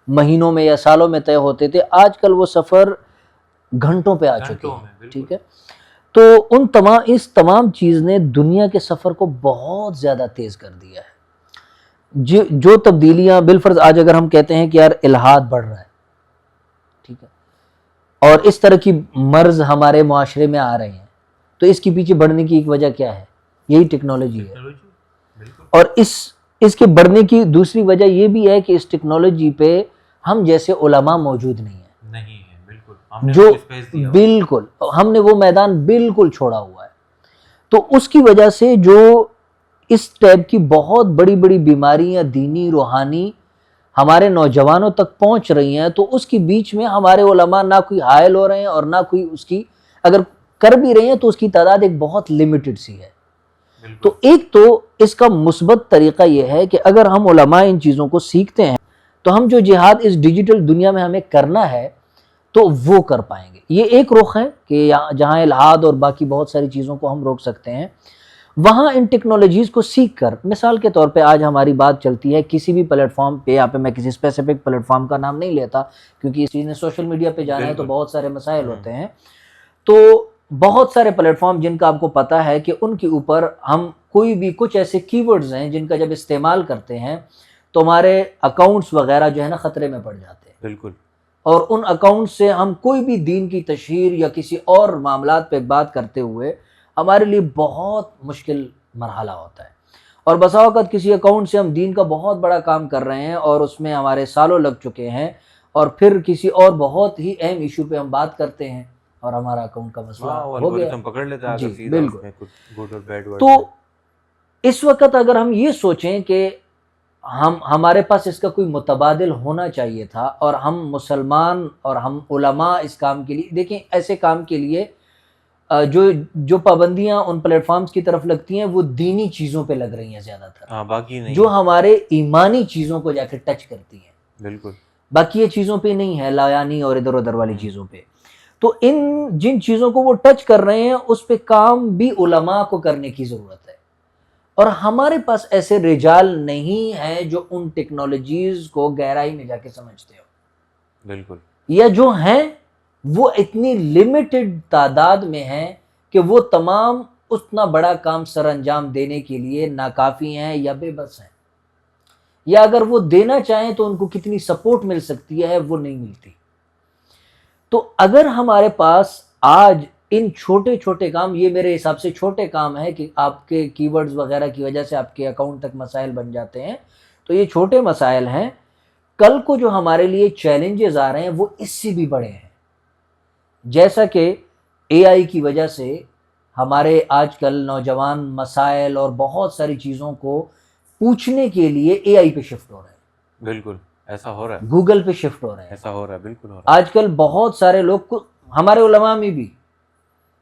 مہینوں میں یا سالوں میں طے ہوتے تھے، آج کل وہ سفر گھنٹوں پہ آ چکے ہیں، ٹھیک ہے، تو اس تمام چیز نے دنیا کے سفر کو بہت زیادہ تیز کر دیا ہے۔ جو تبدیلیاں بالفرض آج اگر ہم کہتے ہیں کہ یار الحاد بڑھ رہا ہے، ٹھیک ہے، اور اس طرح کی مرض ہمارے معاشرے میں آ رہے ہیں، تو اس کے پیچھے بڑھنے کی ایک وجہ کیا ہے؟ یہی ٹیکنالوجی ہے، اور اس کے بڑھنے کی دوسری وجہ یہ بھی ہے کہ اس ٹیکنالوجی پہ ہم جیسے علماء موجود نہیں ہیں، نہیں ہے، بالکل ہم نے جو ان کو اسپیس دیا ہوا ہے۔ بالکل ہم نے وہ میدان بالکل چھوڑا ہوا ہے. تو اس کی وجہ سے جو اس ٹائپ کی بہت بڑی بڑی بیماریاں دینی روحانی ہمارے نوجوانوں تک پہنچ رہی ہیں، تو اس کے بیچ میں ہمارے علماء نہ کوئی حائل ہو رہے ہیں، اور نہ کوئی اس کی اگر کر بھی رہے ہیں تو اس کی تعداد ایک بہت لمیٹڈ سی ہے. بالکل تو ایک تو اس کا مثبت طریقہ یہ ہے کہ اگر ہم علماء ان چیزوں کو سیکھتے ہیں تو ہم جو جہاد اس ڈیجیٹل دنیا میں ہمیں کرنا ہے تو وہ کر پائیں گے. یہ ایک رخ ہے کہ جہاں الحاد اور باقی بہت ساری چیزوں کو ہم روک سکتے ہیں، وہاں ان ٹیکنالوجیز کو سیکھ کر، مثال کے طور پہ آج ہماری بات چلتی ہے کسی بھی پلیٹ فارم پہ، یہاں پہ میں کسی اسپیسیفک پلیٹ فارم کا نام نہیں لیتا کیونکہ اس چیز نے سوشل میڈیا پہ جانا ہے تو بالکل بہت سارے مسائل ہوتے ہیں. تو بہت سارے پلیٹ فارم جن کا آپ کو پتا ہے کہ ان کے اوپر ہم کوئی بھی کچھ ایسے کی ورڈز ہیں جن کا جب استعمال کرتے ہیں تو ہمارے اکاؤنٹس وغیرہ جو ہے نا خطرے میں پڑ جاتے ہیں، بالکل اور ان اکاؤنٹ سے ہم کوئی بھی دین کی تشہیر یا کسی اور معاملات پہ بات کرتے ہوئے ہمارے لیے بہت مشکل مرحلہ ہوتا ہے. اور بسا اوقات کسی اکاؤنٹ سے ہم دین کا بہت بڑا کام کر رہے ہیں اور اس میں ہمارے سالوں لگ چکے ہیں، اور پھر کسی اور بہت ہی اہم ایشو پہ ہم بات کرتے ہیں اور ہمارا اکاؤنٹ کا مسئلہ ہاں، وہ ہو گیا. الگورتھم پکڑ لیتا ہے جی اگر سیدھا اس بالکل. میں کچھ گڈ اور بیڈ ورڈ تو اس وقت اگر ہم یہ سوچیں کہ ہمارے پاس اس کا کوئی متبادل ہونا چاہیے تھا، اور ہم مسلمان اور ہم علماء اس کام کے لیے، دیکھیں ایسے کام کے لیے جو پابندیاں ان پلیٹ فارمز کی طرف لگتی ہیں وہ دینی چیزوں پہ لگ رہی ہیں زیادہ تر، ہاں باقی نہیں جو ہے. ہمارے ایمانی چیزوں کو جا کے ٹچ کرتی ہیں. بالکل باقی یہ چیزوں پہ نہیں ہے، لایانی اور ادھر ادھر والی چیزوں پہ. تو جن چیزوں کو وہ ٹچ کر رہے ہیں اس پہ کام بھی علماء کو کرنے کی ضرورت ہے، اور ہمارے پاس ایسے رجال نہیں ہیں جو ان ٹیکنالوجیز کو گہرائی میں جا کے سمجھتے ہو، بالکل یا جو ہیں وہ اتنی لمیٹڈ تعداد میں ہیں کہ وہ تمام اتنا بڑا کام سر انجام دینے کے لیے ناکافی ہیں یا بے بس ہیں، یا اگر وہ دینا چاہیں تو ان کو کتنی سپورٹ مل سکتی ہے وہ نہیں ملتی. تو اگر ہمارے پاس آج ان چھوٹے چھوٹے کام، یہ میرے حساب سے چھوٹے کام ہے کہ آپ کے کی ورڈز وغیرہ کی وجہ سے آپ کے اکاؤنٹ تک مسائل بن جاتے ہیں، تو یہ چھوٹے مسائل ہیں. کل کو جو ہمارے لیے چیلنجز آ رہے ہیں وہ اس سے بھی بڑے ہیں، جیسا کہ اے آئی کی وجہ سے ہمارے آج کل نوجوان مسائل اور بہت ساری چیزوں کو پوچھنے کے لیے اے آئی پہ شفٹ ہو رہے ہیں، بالکل ایسا ہو رہا ہے، گوگل پہ شفٹ ہو رہے ہیں. ایسا ہو رہا ہے، بالکل ہو رہا ہے. آج کل بہت سارے لوگ ہمارے علماء میں بھی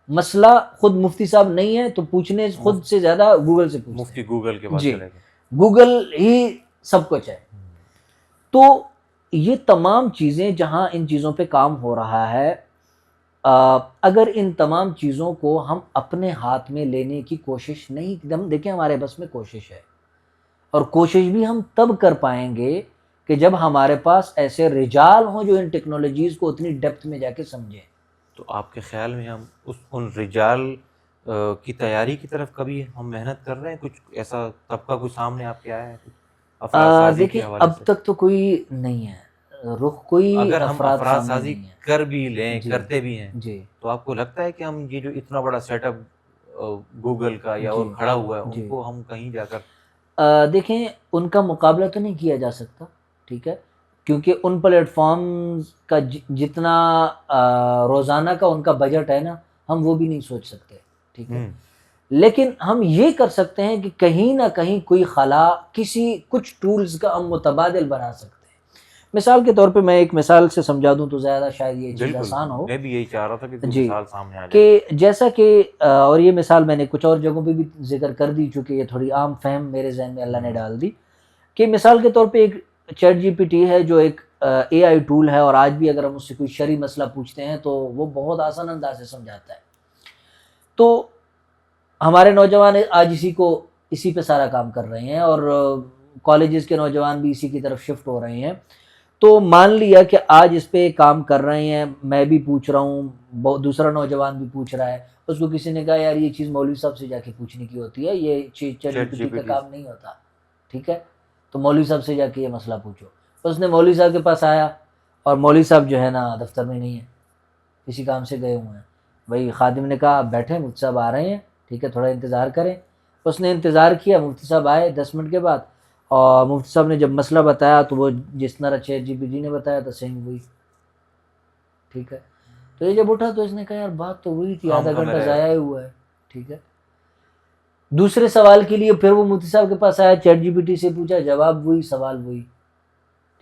مسئلہ خود مفتی صاحب نہیں ہے تو پوچھنے خود سے زیادہ گوگل سے پوچھتے ہیں. مفتی گوگل کے پاس جی چلے گئے. گوگل ہی سب کچھ ہے. تو یہ تمام چیزیں جہاں ان چیزوں پہ کام ہو رہا ہے، اگر ان تمام چیزوں کو ہم اپنے ہاتھ میں لینے کی کوشش نہیں، ہم دیکھیں ہمارے بس میں کوشش ہے، اور کوشش بھی ہم تب کر پائیں گے کہ جب ہمارے پاس ایسے رجال ہوں جو ان ٹیکنالوجیز کو اتنی ڈیپتھ میں جا کے سمجھیں. تو آپ کے خیال میں ہم ان رجال کی تیاری کی طرف کبھی ہم محنت کر رہے ہیں؟ کچھ ایسا طبقہ کوئی سامنے آپ کے آیا ہے کچھ افراد سازی دیکھیں کے حوالے اب سے؟ تک تو کوئی نہیں ہے رخ، کوئی اگر ہم افراد سامنے سازی نہیں ہے. کر بھی لیں، جی کرتے بھی ہیں، جی تو آپ کو لگتا ہے کہ ہم یہ جو اتنا بڑا سیٹ اپ گوگل کا یا اور جی کھڑا ہوا ہے ان جی کو ہم کہیں جا کر دیکھیں ان کا مقابلہ تو نہیں کیا جا سکتا، ٹھیک ہے، کیونکہ ان پلیٹ فارمز کا جتنا روزانہ کا ان کا بجٹ ہے نا، ہم وہ بھی نہیں سوچ سکتے، ٹھیک ہے. لیکن ہم یہ کر سکتے ہیں کہ کہیں نہ کہیں کوئی خلا کچھ ٹولز کا ہم متبادل بنا سکتے ہیں. مثال کے طور پہ میں ایک مثال سے سمجھا دوں تو زیادہ شاید یہ چیز بالکل آسان ہو. میں بھی یہی چاہ رہا تھا کہ کوئی جی مثال سامنے آ جائے. کہ جیسا کہ اور یہ مثال میں نے کچھ اور جگہوں پہ بھی ذکر کر دی، چونکہ یہ تھوڑی عام فہم میرے ذہن میں اللہ نے ڈال دی، کہ مثال کے طور پہ ایک چیٹ جی پی ٹی ہے جو ایک اے آئی ٹول ہے، اور آج بھی اگر ہم اس سے کوئی شرعی مسئلہ پوچھتے ہیں تو وہ بہت آسان انداز سے سمجھاتا ہے. تو ہمارے نوجوان آج اسی پہ سارا کام کر رہے ہیں، اور کالجز کے نوجوان بھی اسی کی طرف شفٹ ہو رہے ہیں. تو مان لیا کہ آج اس پہ کام کر رہے ہیں، میں بھی پوچھ رہا ہوں، دوسرا نوجوان بھی پوچھ رہا ہے، اس کو کسی نے کہا یار یہ چیز مولوی صاحب سے جا کے پوچھنے کی ہوتی ہے، یہ چیٹ جی پی ٹی کا کام نہیں ہوتا، ٹھیک ہے، تو مولوی صاحب سے جا کے یہ مسئلہ پوچھو. اس نے مولوی صاحب کے پاس آیا، اور مولوی صاحب جو ہے نا دفتر میں نہیں ہے، کسی کام سے گئے ہوئے ہیں. وہی خادم نے کہا بیٹھے مفتی صاحب آ رہے ہیں، ٹھیک ہے تھوڑا انتظار کریں. اس نے انتظار کیا، مفتی صاحب آئے 10 منٹ کے بعد، اور مفتی صاحب نے جب مسئلہ بتایا تو وہ جس طرح چیٹ جی پی ٹی نے بتایا تھا سیم وہی. ٹھیک ہے. تو یہ جب اٹھا تو اس نے کہا یار بات تو وہی تھی, آدھا گھنٹہ ضائع ہی ہوا ہے. ٹھیک ہے. دوسرے سوال کے لیے پھر وہ مفتی صاحب کے پاس آیا, چیٹ جی پی ٹی سے پوچھا, جواب وہی, سوال وہی.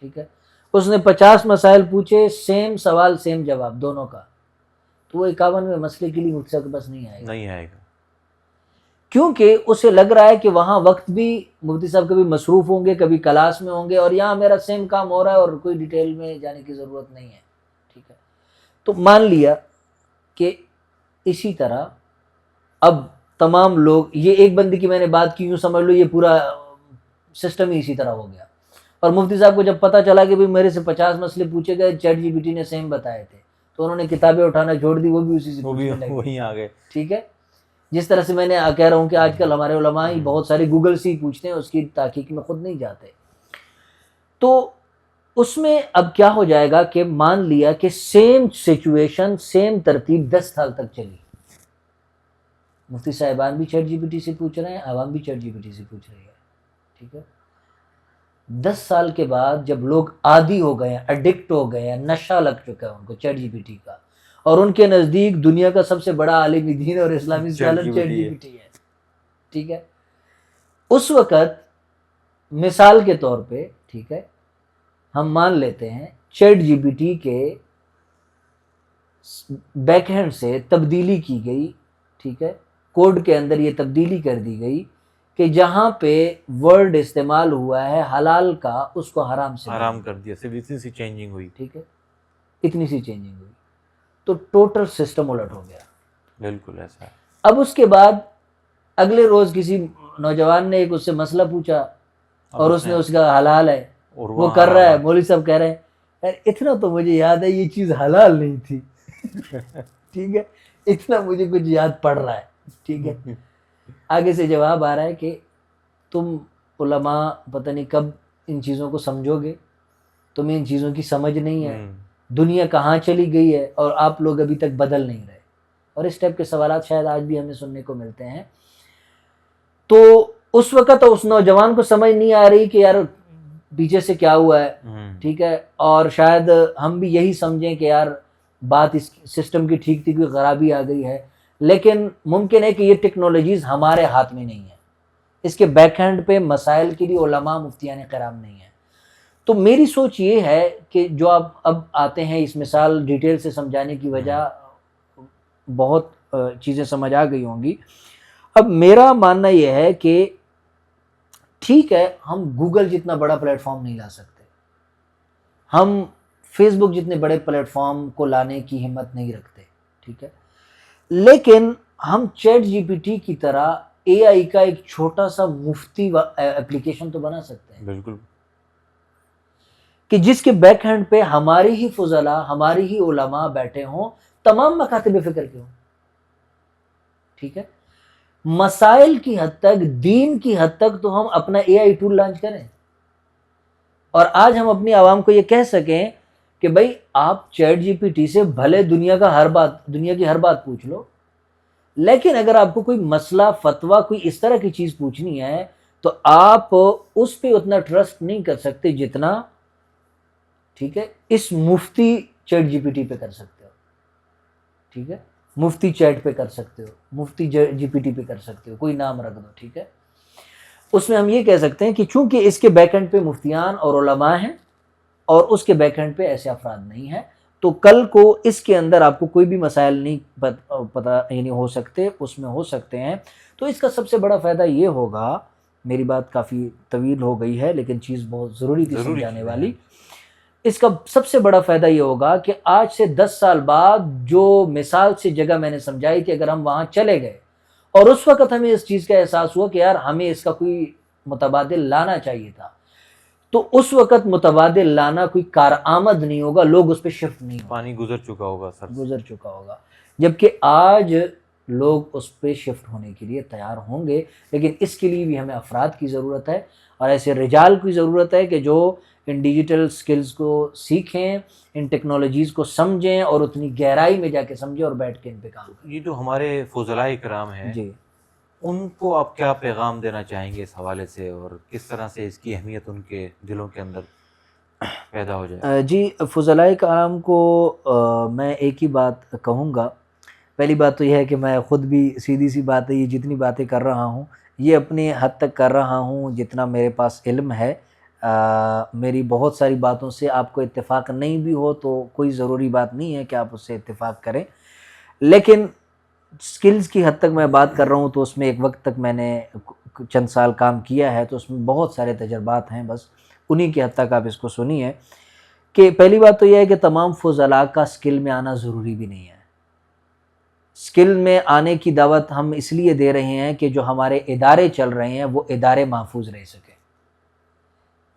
ٹھیک ہے. اس نے 50 مسائل پوچھے, سیم سوال سیم جواب دونوں کا. تو وہ 51ویں مسئلے کے لیے مفتی صاحب کے پاس نہیں آئے گا, کیونکہ اسے لگ رہا ہے کہ وہاں وقت بھی مفتی صاحب کبھی مصروف ہوں گے, کبھی کلاس میں ہوں گے, اور یہاں میرا سیم کام ہو رہا ہے اور کوئی ڈیٹیل میں جانے کی ضرورت نہیں ہے. ٹھیک ہے. تو مان لیا کہ اسی طرح اب تمام لوگ, یہ ایک بندے کی میں نے بات کی, یوں سمجھ لو یہ پورا سسٹم ہی اسی طرح ہو گیا. اور مفتی صاحب کو جب پتہ چلا کہ بھئی میرے سے 50 مسئلے پوچھے گئے, چیٹ جی پی ٹی نے سیم بتائے تھے, تو انہوں نے کتابیں اٹھانا چھوڑ دی, وہ بھی اسی سے پوچھنے لگے, وہیں آ گئے. ٹھیک ہے. جس طرح سے میں نے کہہ رہا ہوں کہ آج کل ہمارے علماء ہی بہت سارے گوگل سے ہی پوچھتے ہیں, اس کی تحقیق میں خود نہیں جاتے. تو اس میں اب کیا ہو جائے گا کہ مان لیا کہ سیم سچویشن, سیم ترتیب 10 سال تک چلی. مفتی صاحبان بھی چیٹ جی پی ٹی سے پوچھ رہے ہیں, عوام بھی چیٹ جی پی ٹی سے پوچھ رہی ہے. ٹھیک ہے. 10 سال کے بعد جب لوگ عادی ہو گئے ہیں, ایڈکٹ ہو گئے ہیں, نشہ لگ چکا ہے ان کو چیٹ جی پی ٹی کا, اور ان کے نزدیک دنیا کا سب سے بڑا عالم دین اور اسلامی scholar Chat G P T ہے. ٹھیک ہے. اس وقت مثال کے طور پہ, ٹھیک ہے, ہم مان لیتے ہیں چیٹ جی پی ٹی کے بیک ہینڈ سے تبدیلی کی گئی. ٹھیک ہے. کوڈ کے اندر یہ تبدیلی کر دی گئی کہ جہاں پہ ورڈ استعمال ہوا ہے حلال کا, اس کو حرام سے حرام کر دیا, صرف اتنی سی چینجنگ ہوئی. ٹھیک ہے. اتنی سی چینجنگ ہوئی تو ٹوٹل سسٹم الٹ ہو گیا. بالکل ایسا ہے. اب اس کے بعد اگلے روز کسی نوجوان نے ایک اس سے مسئلہ پوچھا, اور اس نے اس کا حلال ہے وہ کر رہا ہے. مولوی صاحب کہہ رہے ہیں یار اتنا تو مجھے یاد ہے یہ چیز حلال نہیں تھی. ٹھیک ہے. اتنا مجھے کچھ یاد پڑ رہا ہے. ٹھیک ہے. آگے سے جواب آ رہا ہے کہ تم علماء پتہ نہیں کب ان چیزوں کو سمجھو گے, تمہیں ان چیزوں کی سمجھ نہیں ہے, دنیا کہاں چلی گئی ہے اور آپ لوگ ابھی تک بدل نہیں رہے. اور اس ٹائپ کے سوالات شاید آج بھی ہمیں سننے کو ملتے ہیں. تو اس وقت اس نوجوان کو سمجھ نہیں آ رہی کہ یار پیچھے سے کیا ہوا ہے. ٹھیک ہے. اور شاید ہم بھی یہی سمجھیں کہ یار بات اس سسٹم کی ٹھیک تھی, کوئی خرابی آ گئی ہے, لیکن ممکن ہے کہ یہ ٹیکنالوجیز ہمارے ہاتھ میں نہیں ہے, اس کے بیک ہینڈ پہ مسائل کے لیے علماء مفتیان کرام نہیں ہیں. تو میری سوچ یہ ہے کہ جو آپ اب آتے ہیں اس مثال ڈیٹیل سے سمجھانے کی وجہ بہت چیزیں سمجھ آ گئی ہوں گی. اب میرا ماننا یہ ہے کہ ٹھیک ہے ہم گوگل جتنا بڑا پلیٹ فارم نہیں لا سکتے, ہم فیس بک جتنے بڑے پلیٹ فارم کو لانے کی ہمت نہیں رکھتے. ٹھیک ہے. لیکن ہم چیٹ جی پی ٹی کی طرح اے آئی کا ایک چھوٹا سا مفتی اپلیکیشن تو بنا سکتے ہیں. بالکل. کہ جس کے بیک ہینڈ پہ ہماری ہی فضلاء, ہماری ہی علماء بیٹھے ہوں, تمام مکاتب فکر کے ہوں. ٹھیک ہے. مسائل کی حد تک, دین کی حد تک تو ہم اپنا اے آئی ٹول لانچ کریں, اور آج ہم اپنی عوام کو یہ کہہ سکیں کہ بھائی آپ چیٹ جی پی ٹی سے بھلے دنیا کی ہر بات پوچھ لو, لیکن اگر آپ کو کوئی مسئلہ فتویٰ کوئی اس طرح کی چیز پوچھنی ہے تو آپ اس پہ اتنا ٹرسٹ نہیں کر سکتے جتنا, ٹھیک ہے, اس مفتی چیٹ جی پی ٹی پہ کر سکتے ہو. ٹھیک ہے. مفتی چیٹ پہ کر سکتے ہو, مفتی جی پی ٹی پہ کر سکتے ہو, کوئی نام رکھ دو. ٹھیک ہے. اس میں ہم یہ کہہ سکتے ہیں کہ چونکہ اس کے بیک اینڈ پہ مفتیان اور علماء ہیں اور اس کے بیک اینڈ پہ ایسے افراد نہیں ہیں, تو کل کو اس کے اندر آپ کو کوئی بھی مسائل نہیں پتہ یعنی ہو سکتے, اس میں ہو سکتے ہیں. تو اس کا سب سے بڑا فائدہ یہ ہوگا, میری بات کافی طویل ہو گئی ہے لیکن چیز بہت ضروری تھی سمجھانے والی. اس کا سب سے بڑا فائدہ یہ ہوگا کہ آج سے 10 سال بعد جو مثال سے جگہ میں نے سمجھائی تھی, اگر ہم وہاں چلے گئے اور اس وقت ہمیں اس چیز کا احساس ہوا کہ یار ہمیں اس کا کوئی متبادل لانا چاہیے تھا, تو اس وقت متبادل لانا کوئی کارآمد نہیں ہوگا, لوگ اس پہ شفٹ نہیں ہوگا, پانی گزر چکا ہوگا. جبکہ آج لوگ اس پہ شفٹ ہونے کے لیے تیار ہوں گے, لیکن اس کے لیے بھی ہمیں افراد کی ضرورت ہے اور ایسے رجال کی ضرورت ہے کہ جو ان ڈیجیٹل سکلز کو سیکھیں, ان ٹیکنالوجیز کو سمجھیں اور اتنی گہرائی میں جا کے سمجھیں اور بیٹھ کے ان پہ کام کریں. یہ جو ہمارے فضلاء کرام ہیں, جی, ان کو آپ کیا پیغام دینا چاہیں گے اس حوالے سے، اور کس طرح سے اس کی اہمیت ان کے دلوں کے اندر پیدا ہو جائے؟ جی، فضلائے کرام کو میں ایک ہی بات کہوں گا. پہلی بات تو یہ ہے کہ میں خود بھی سیدھی سی بات ہے، یہ جتنی باتیں کر رہا ہوں یہ اپنی حد تک کر رہا ہوں جتنا میرے پاس علم ہے. میری بہت ساری باتوں سے آپ کو اتفاق نہیں بھی ہو تو کوئی ضروری بات نہیں ہے کہ آپ اس سے اتفاق کریں، لیکن سکلز کی حد تک میں بات کر رہا ہوں تو اس میں ایک وقت تک میں نے چند سال کام کیا ہے، تو اس میں بہت سارے تجربات ہیں، بس انہی کی حد تک آپ اس کو سنیے. کہ پہلی بات تو یہ ہے کہ تمام فضلاء کا سکل میں آنا ضروری بھی نہیں ہے. سکل میں آنے کی دعوت ہم اس لیے دے رہے ہیں کہ جو ہمارے ادارے چل رہے ہیں وہ ادارے محفوظ رہ سکیں.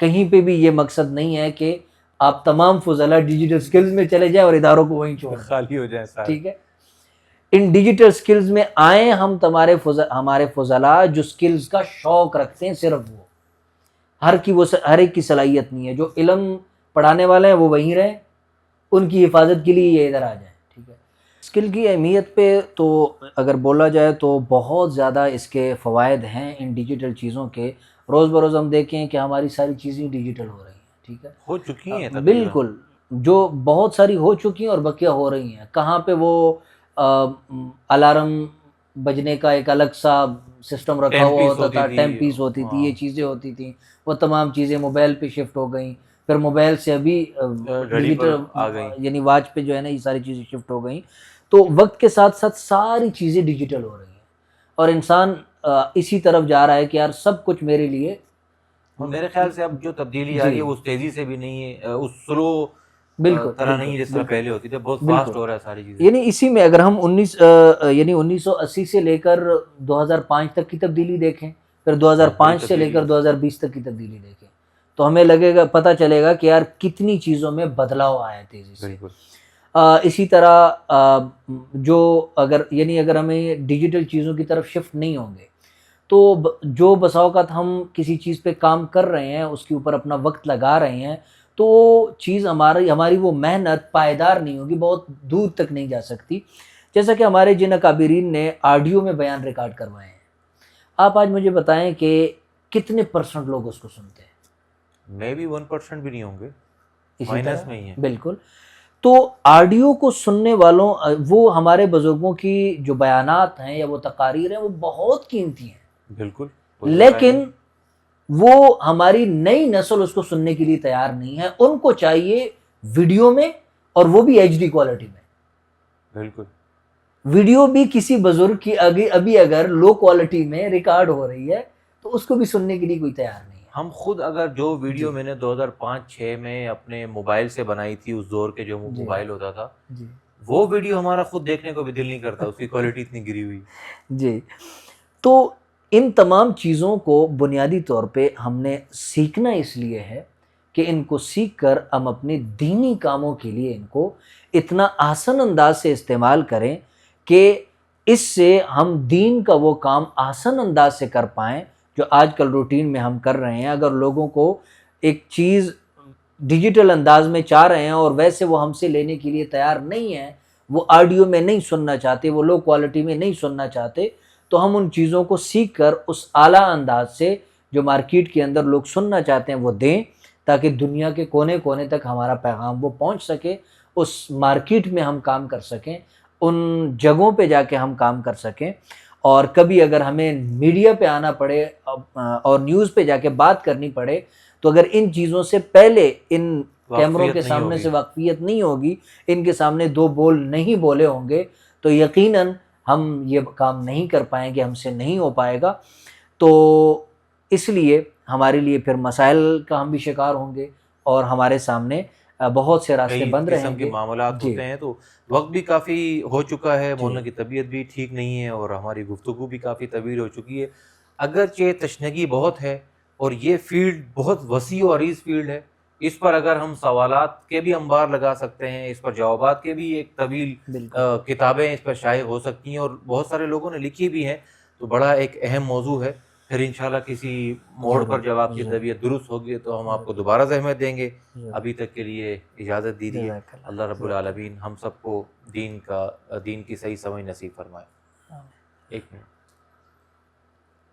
کہیں پہ بھی یہ مقصد نہیں ہے کہ آپ تمام فضلاء ڈیجیٹل سکلز میں چلے جائیں اور اداروں کو وہیں چھوڑ دیں، خالی ہو جائے سارے. ٹھیک ہے. ان ڈیجیٹل سکلز میں آئیں ہم ہمارے فضلاء جو سکلز کا شوق رکھتے ہیں، صرف وہ ہر ایک کی صلاحیت نہیں ہے. جو علم پڑھانے والے ہیں وہ وہیں رہیں، ان کی حفاظت کے لیے یہ ادھر آ جائیں. ٹھیک ہے. اسکل کی اہمیت پہ تو اگر بولا جائے تو بہت زیادہ اس کے فوائد ہیں ان ڈیجیٹل چیزوں کے. روز بروز ہم دیکھیں کہ ہماری ساری چیزیں ڈیجیٹل ہو رہی ہیں. ٹھیک ہے، ہو چکی ہیں تقریباً. بالکل، جو بہت ساری ہو چکی ہیں اور بقیہ ہو رہی ہیں. کہاں پہ وہ الارم بجنے کا ایک الگ سا سسٹم رکھا ہوا ہوتا تھا، ٹائم پیس ہوتی تھی، یہ چیزیں ہوتی تھیں، وہ تمام چیزیں موبائل پہ شفٹ ہو گئیں. پھر موبائل سے ابھی گھڑی پر ڈیجیٹل آ گئی. یعنی واچ پہ جو ہے نا یہ ساری چیزیں شفٹ ہو گئیں. تو وقت کے ساتھ ساتھ ساری چیزیں ڈیجیٹل ہو رہی ہیں اور انسان اسی طرف جا رہا ہے کہ یار سب کچھ میرے لیے. میرے خیال سے اب جو تبدیلی آ رہی ہے وہ اس تیزی سے بھی نہیں ہے، اس سلو بالکل طرح نہیں جس طرح پہلے ہوتی تھی. بہت فاسٹ ہو رہا ہے ساری چیزیں. یعنی اسی میں اگر ہم 1980 سے لے کر 2005 تک کی تبدیلی دیکھیں، پھر 2005 سے لے کر 2020 تک کی تبدیلی دیکھیں تو ہمیں لگے گا، پتہ چلے گا کہ یار کتنی چیزوں میں بدلاؤ آیا ہے تیزی سے. اسی طرح اگر ہمیں ڈیجیٹل چیزوں کی طرف شفٹ نہیں ہوں گے تو جو بسا اوقات ہم کسی چیز پہ کام کر رہے ہیں، اس کے اوپر اپنا وقت لگا رہے ہیں، تو چیز ہماری وہ محنت پائیدار نہیں ہوگی، بہت دور تک نہیں جا سکتی. جیسا کہ ہمارے جن اکابرین نے آڈیو میں بیان ریکارڈ کروائے ہیں، آپ آج مجھے بتائیں کہ کتنے پرسنٹ لوگ اس کو سنتے ہیں؟ میں بھی 1% بھی نہیں ہوں گے، اسی مائنس طرح میں ہی ہے. بالکل. تو آڈیو کو سننے والوں وہ ہمارے بزرگوں کی جو بیانات ہیں یا وہ تقاریر ہیں وہ بہت قیمتی ہیں. بالکل. لیکن وہ ہماری نئی نسل اس کو سننے کے لیے تیار نہیں ہے. ان کو چاہیے ویڈیو میں، اور وہ بھی ایچ ڈی کوالٹی میں. بالکل. ویڈیو بھی کسی بزرگ کی ابھی اگر لو کوالٹی میں ریکارڈ ہو رہی ہے تو اس کو بھی سننے کے لیے کوئی تیار نہیں ہے. ہم خود اگر جو ویڈیو میں نے 2005-06 میں اپنے موبائل سے بنائی تھی، اس دور کے جو موبائل ہوتا تھا، وہ ویڈیو ہمارا خود دیکھنے کو بھی دل نہیں کرتا، اس کی کوالٹی اتنی گری ہوئی. جی. تو ان تمام چیزوں کو بنیادی طور پہ ہم نے سیکھنا اس لیے ہے کہ ان کو سیکھ کر ہم اپنے دینی کاموں کے لیے ان کو اتنا آسان انداز سے استعمال کریں کہ اس سے ہم دین کا وہ کام آسان انداز سے کر پائیں جو آج کل روٹین میں ہم کر رہے ہیں. اگر لوگوں کو ایک چیز ڈیجیٹل انداز میں چاہ رہے ہیں اور ویسے وہ ہم سے لینے کے لیے تیار نہیں ہیں، وہ آڈیو میں نہیں سننا چاہتے، وہ لو کوالٹی میں نہیں سننا چاہتے، تو ہم ان چیزوں کو سیکھ کر اس اعلیٰ انداز سے جو مارکیٹ کے اندر لوگ سننا چاہتے ہیں وہ دیں، تاکہ دنیا کے کونے کونے تک ہمارا پیغام وہ پہنچ سکے. اس مارکیٹ میں ہم کام کر سکیں، ان جگہوں پہ جا کے ہم کام کر سکیں. اور کبھی اگر ہمیں میڈیا پہ آنا پڑے اور نیوز پہ جا کے بات کرنی پڑے تو اگر ان چیزوں سے پہلے ان کیمروں کے سامنے سے واقفیت نہیں ہوگی، ان کے سامنے دو بول نہیں بولے ہوں گے، تو یقیناً ہم یہ کام نہیں کر پائیں گے، ہم سے نہیں ہو پائے گا. تو اس لیے ہمارے لیے پھر مسائل کا ہم بھی شکار ہوں گے اور ہمارے سامنے بہت سے راستے بند رہیں قسم کے گے. معاملات ہوتے ہیں. تو وقت بھی کافی ہو چکا ہے، مولانا کی طبیعت بھی ٹھیک نہیں ہے اور ہماری گفتگو بھی کافی طویل ہو چکی ہے. اگرچہ تشنگی بہت ہے اور یہ فیلڈ بہت وسیع و عریض فیلڈ ہے، اس پر اگر ہم سوالات کے بھی انبار لگا سکتے ہیں، اس پر جوابات کے بھی ایک طویل کتابیں اس پر شائع ہو سکتی ہیں اور بہت سارے لوگوں نے لکھی بھی ہیں. تو بڑا ایک اہم موضوع ہے. پھر انشاءاللہ کسی موڑ پر جب آپ کی طبیعت درست ہوگی تو ہم آپ کو دوبارہ زحمت دیں گے. ابھی تک کے لیے اجازت دیجیے. اللہ رب العالمین ہم سب کو دین کی صحیح سمجھ نصیب فرمائے. ایک منٹ.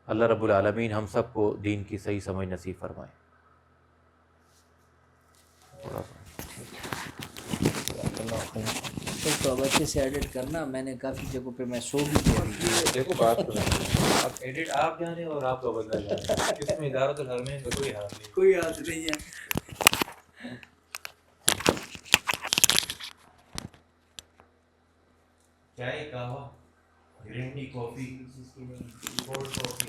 اللہ رب العالمین ہم سب کو دین کی صحیح سمجھ نصیب فرمائے. تو اب اچھے سے ایڈٹ کرنا. میں نے کافی جگہوں پہ میں سو بھی کیا. دیکھو بات آپ ایڈٹ آپ جانے اور آپ کا بندہ جانے, اس میں ادارت الحرمین کا کوئی ہاتھ نہیں. کوئی ہاتھ نہیں ہے. چائے قہوہ green tea coffee cold coffee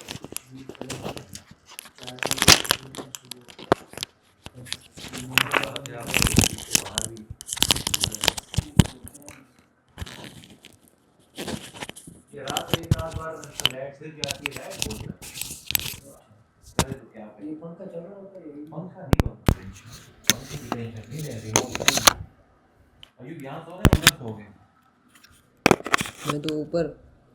یہ رات میں ایک بار لائٹ پھر جاتی ہے, لائٹ بہت جاتی ہے. کیا پنکھا چل رہا ہوتا ہے, پنکھا نہیں ہوتا, پنکھے کی ٹینشن نہیں ہے. ریموٹ ایوب یہاں سو رہے ہیں, ادھر سو گئے. میں تو اوپر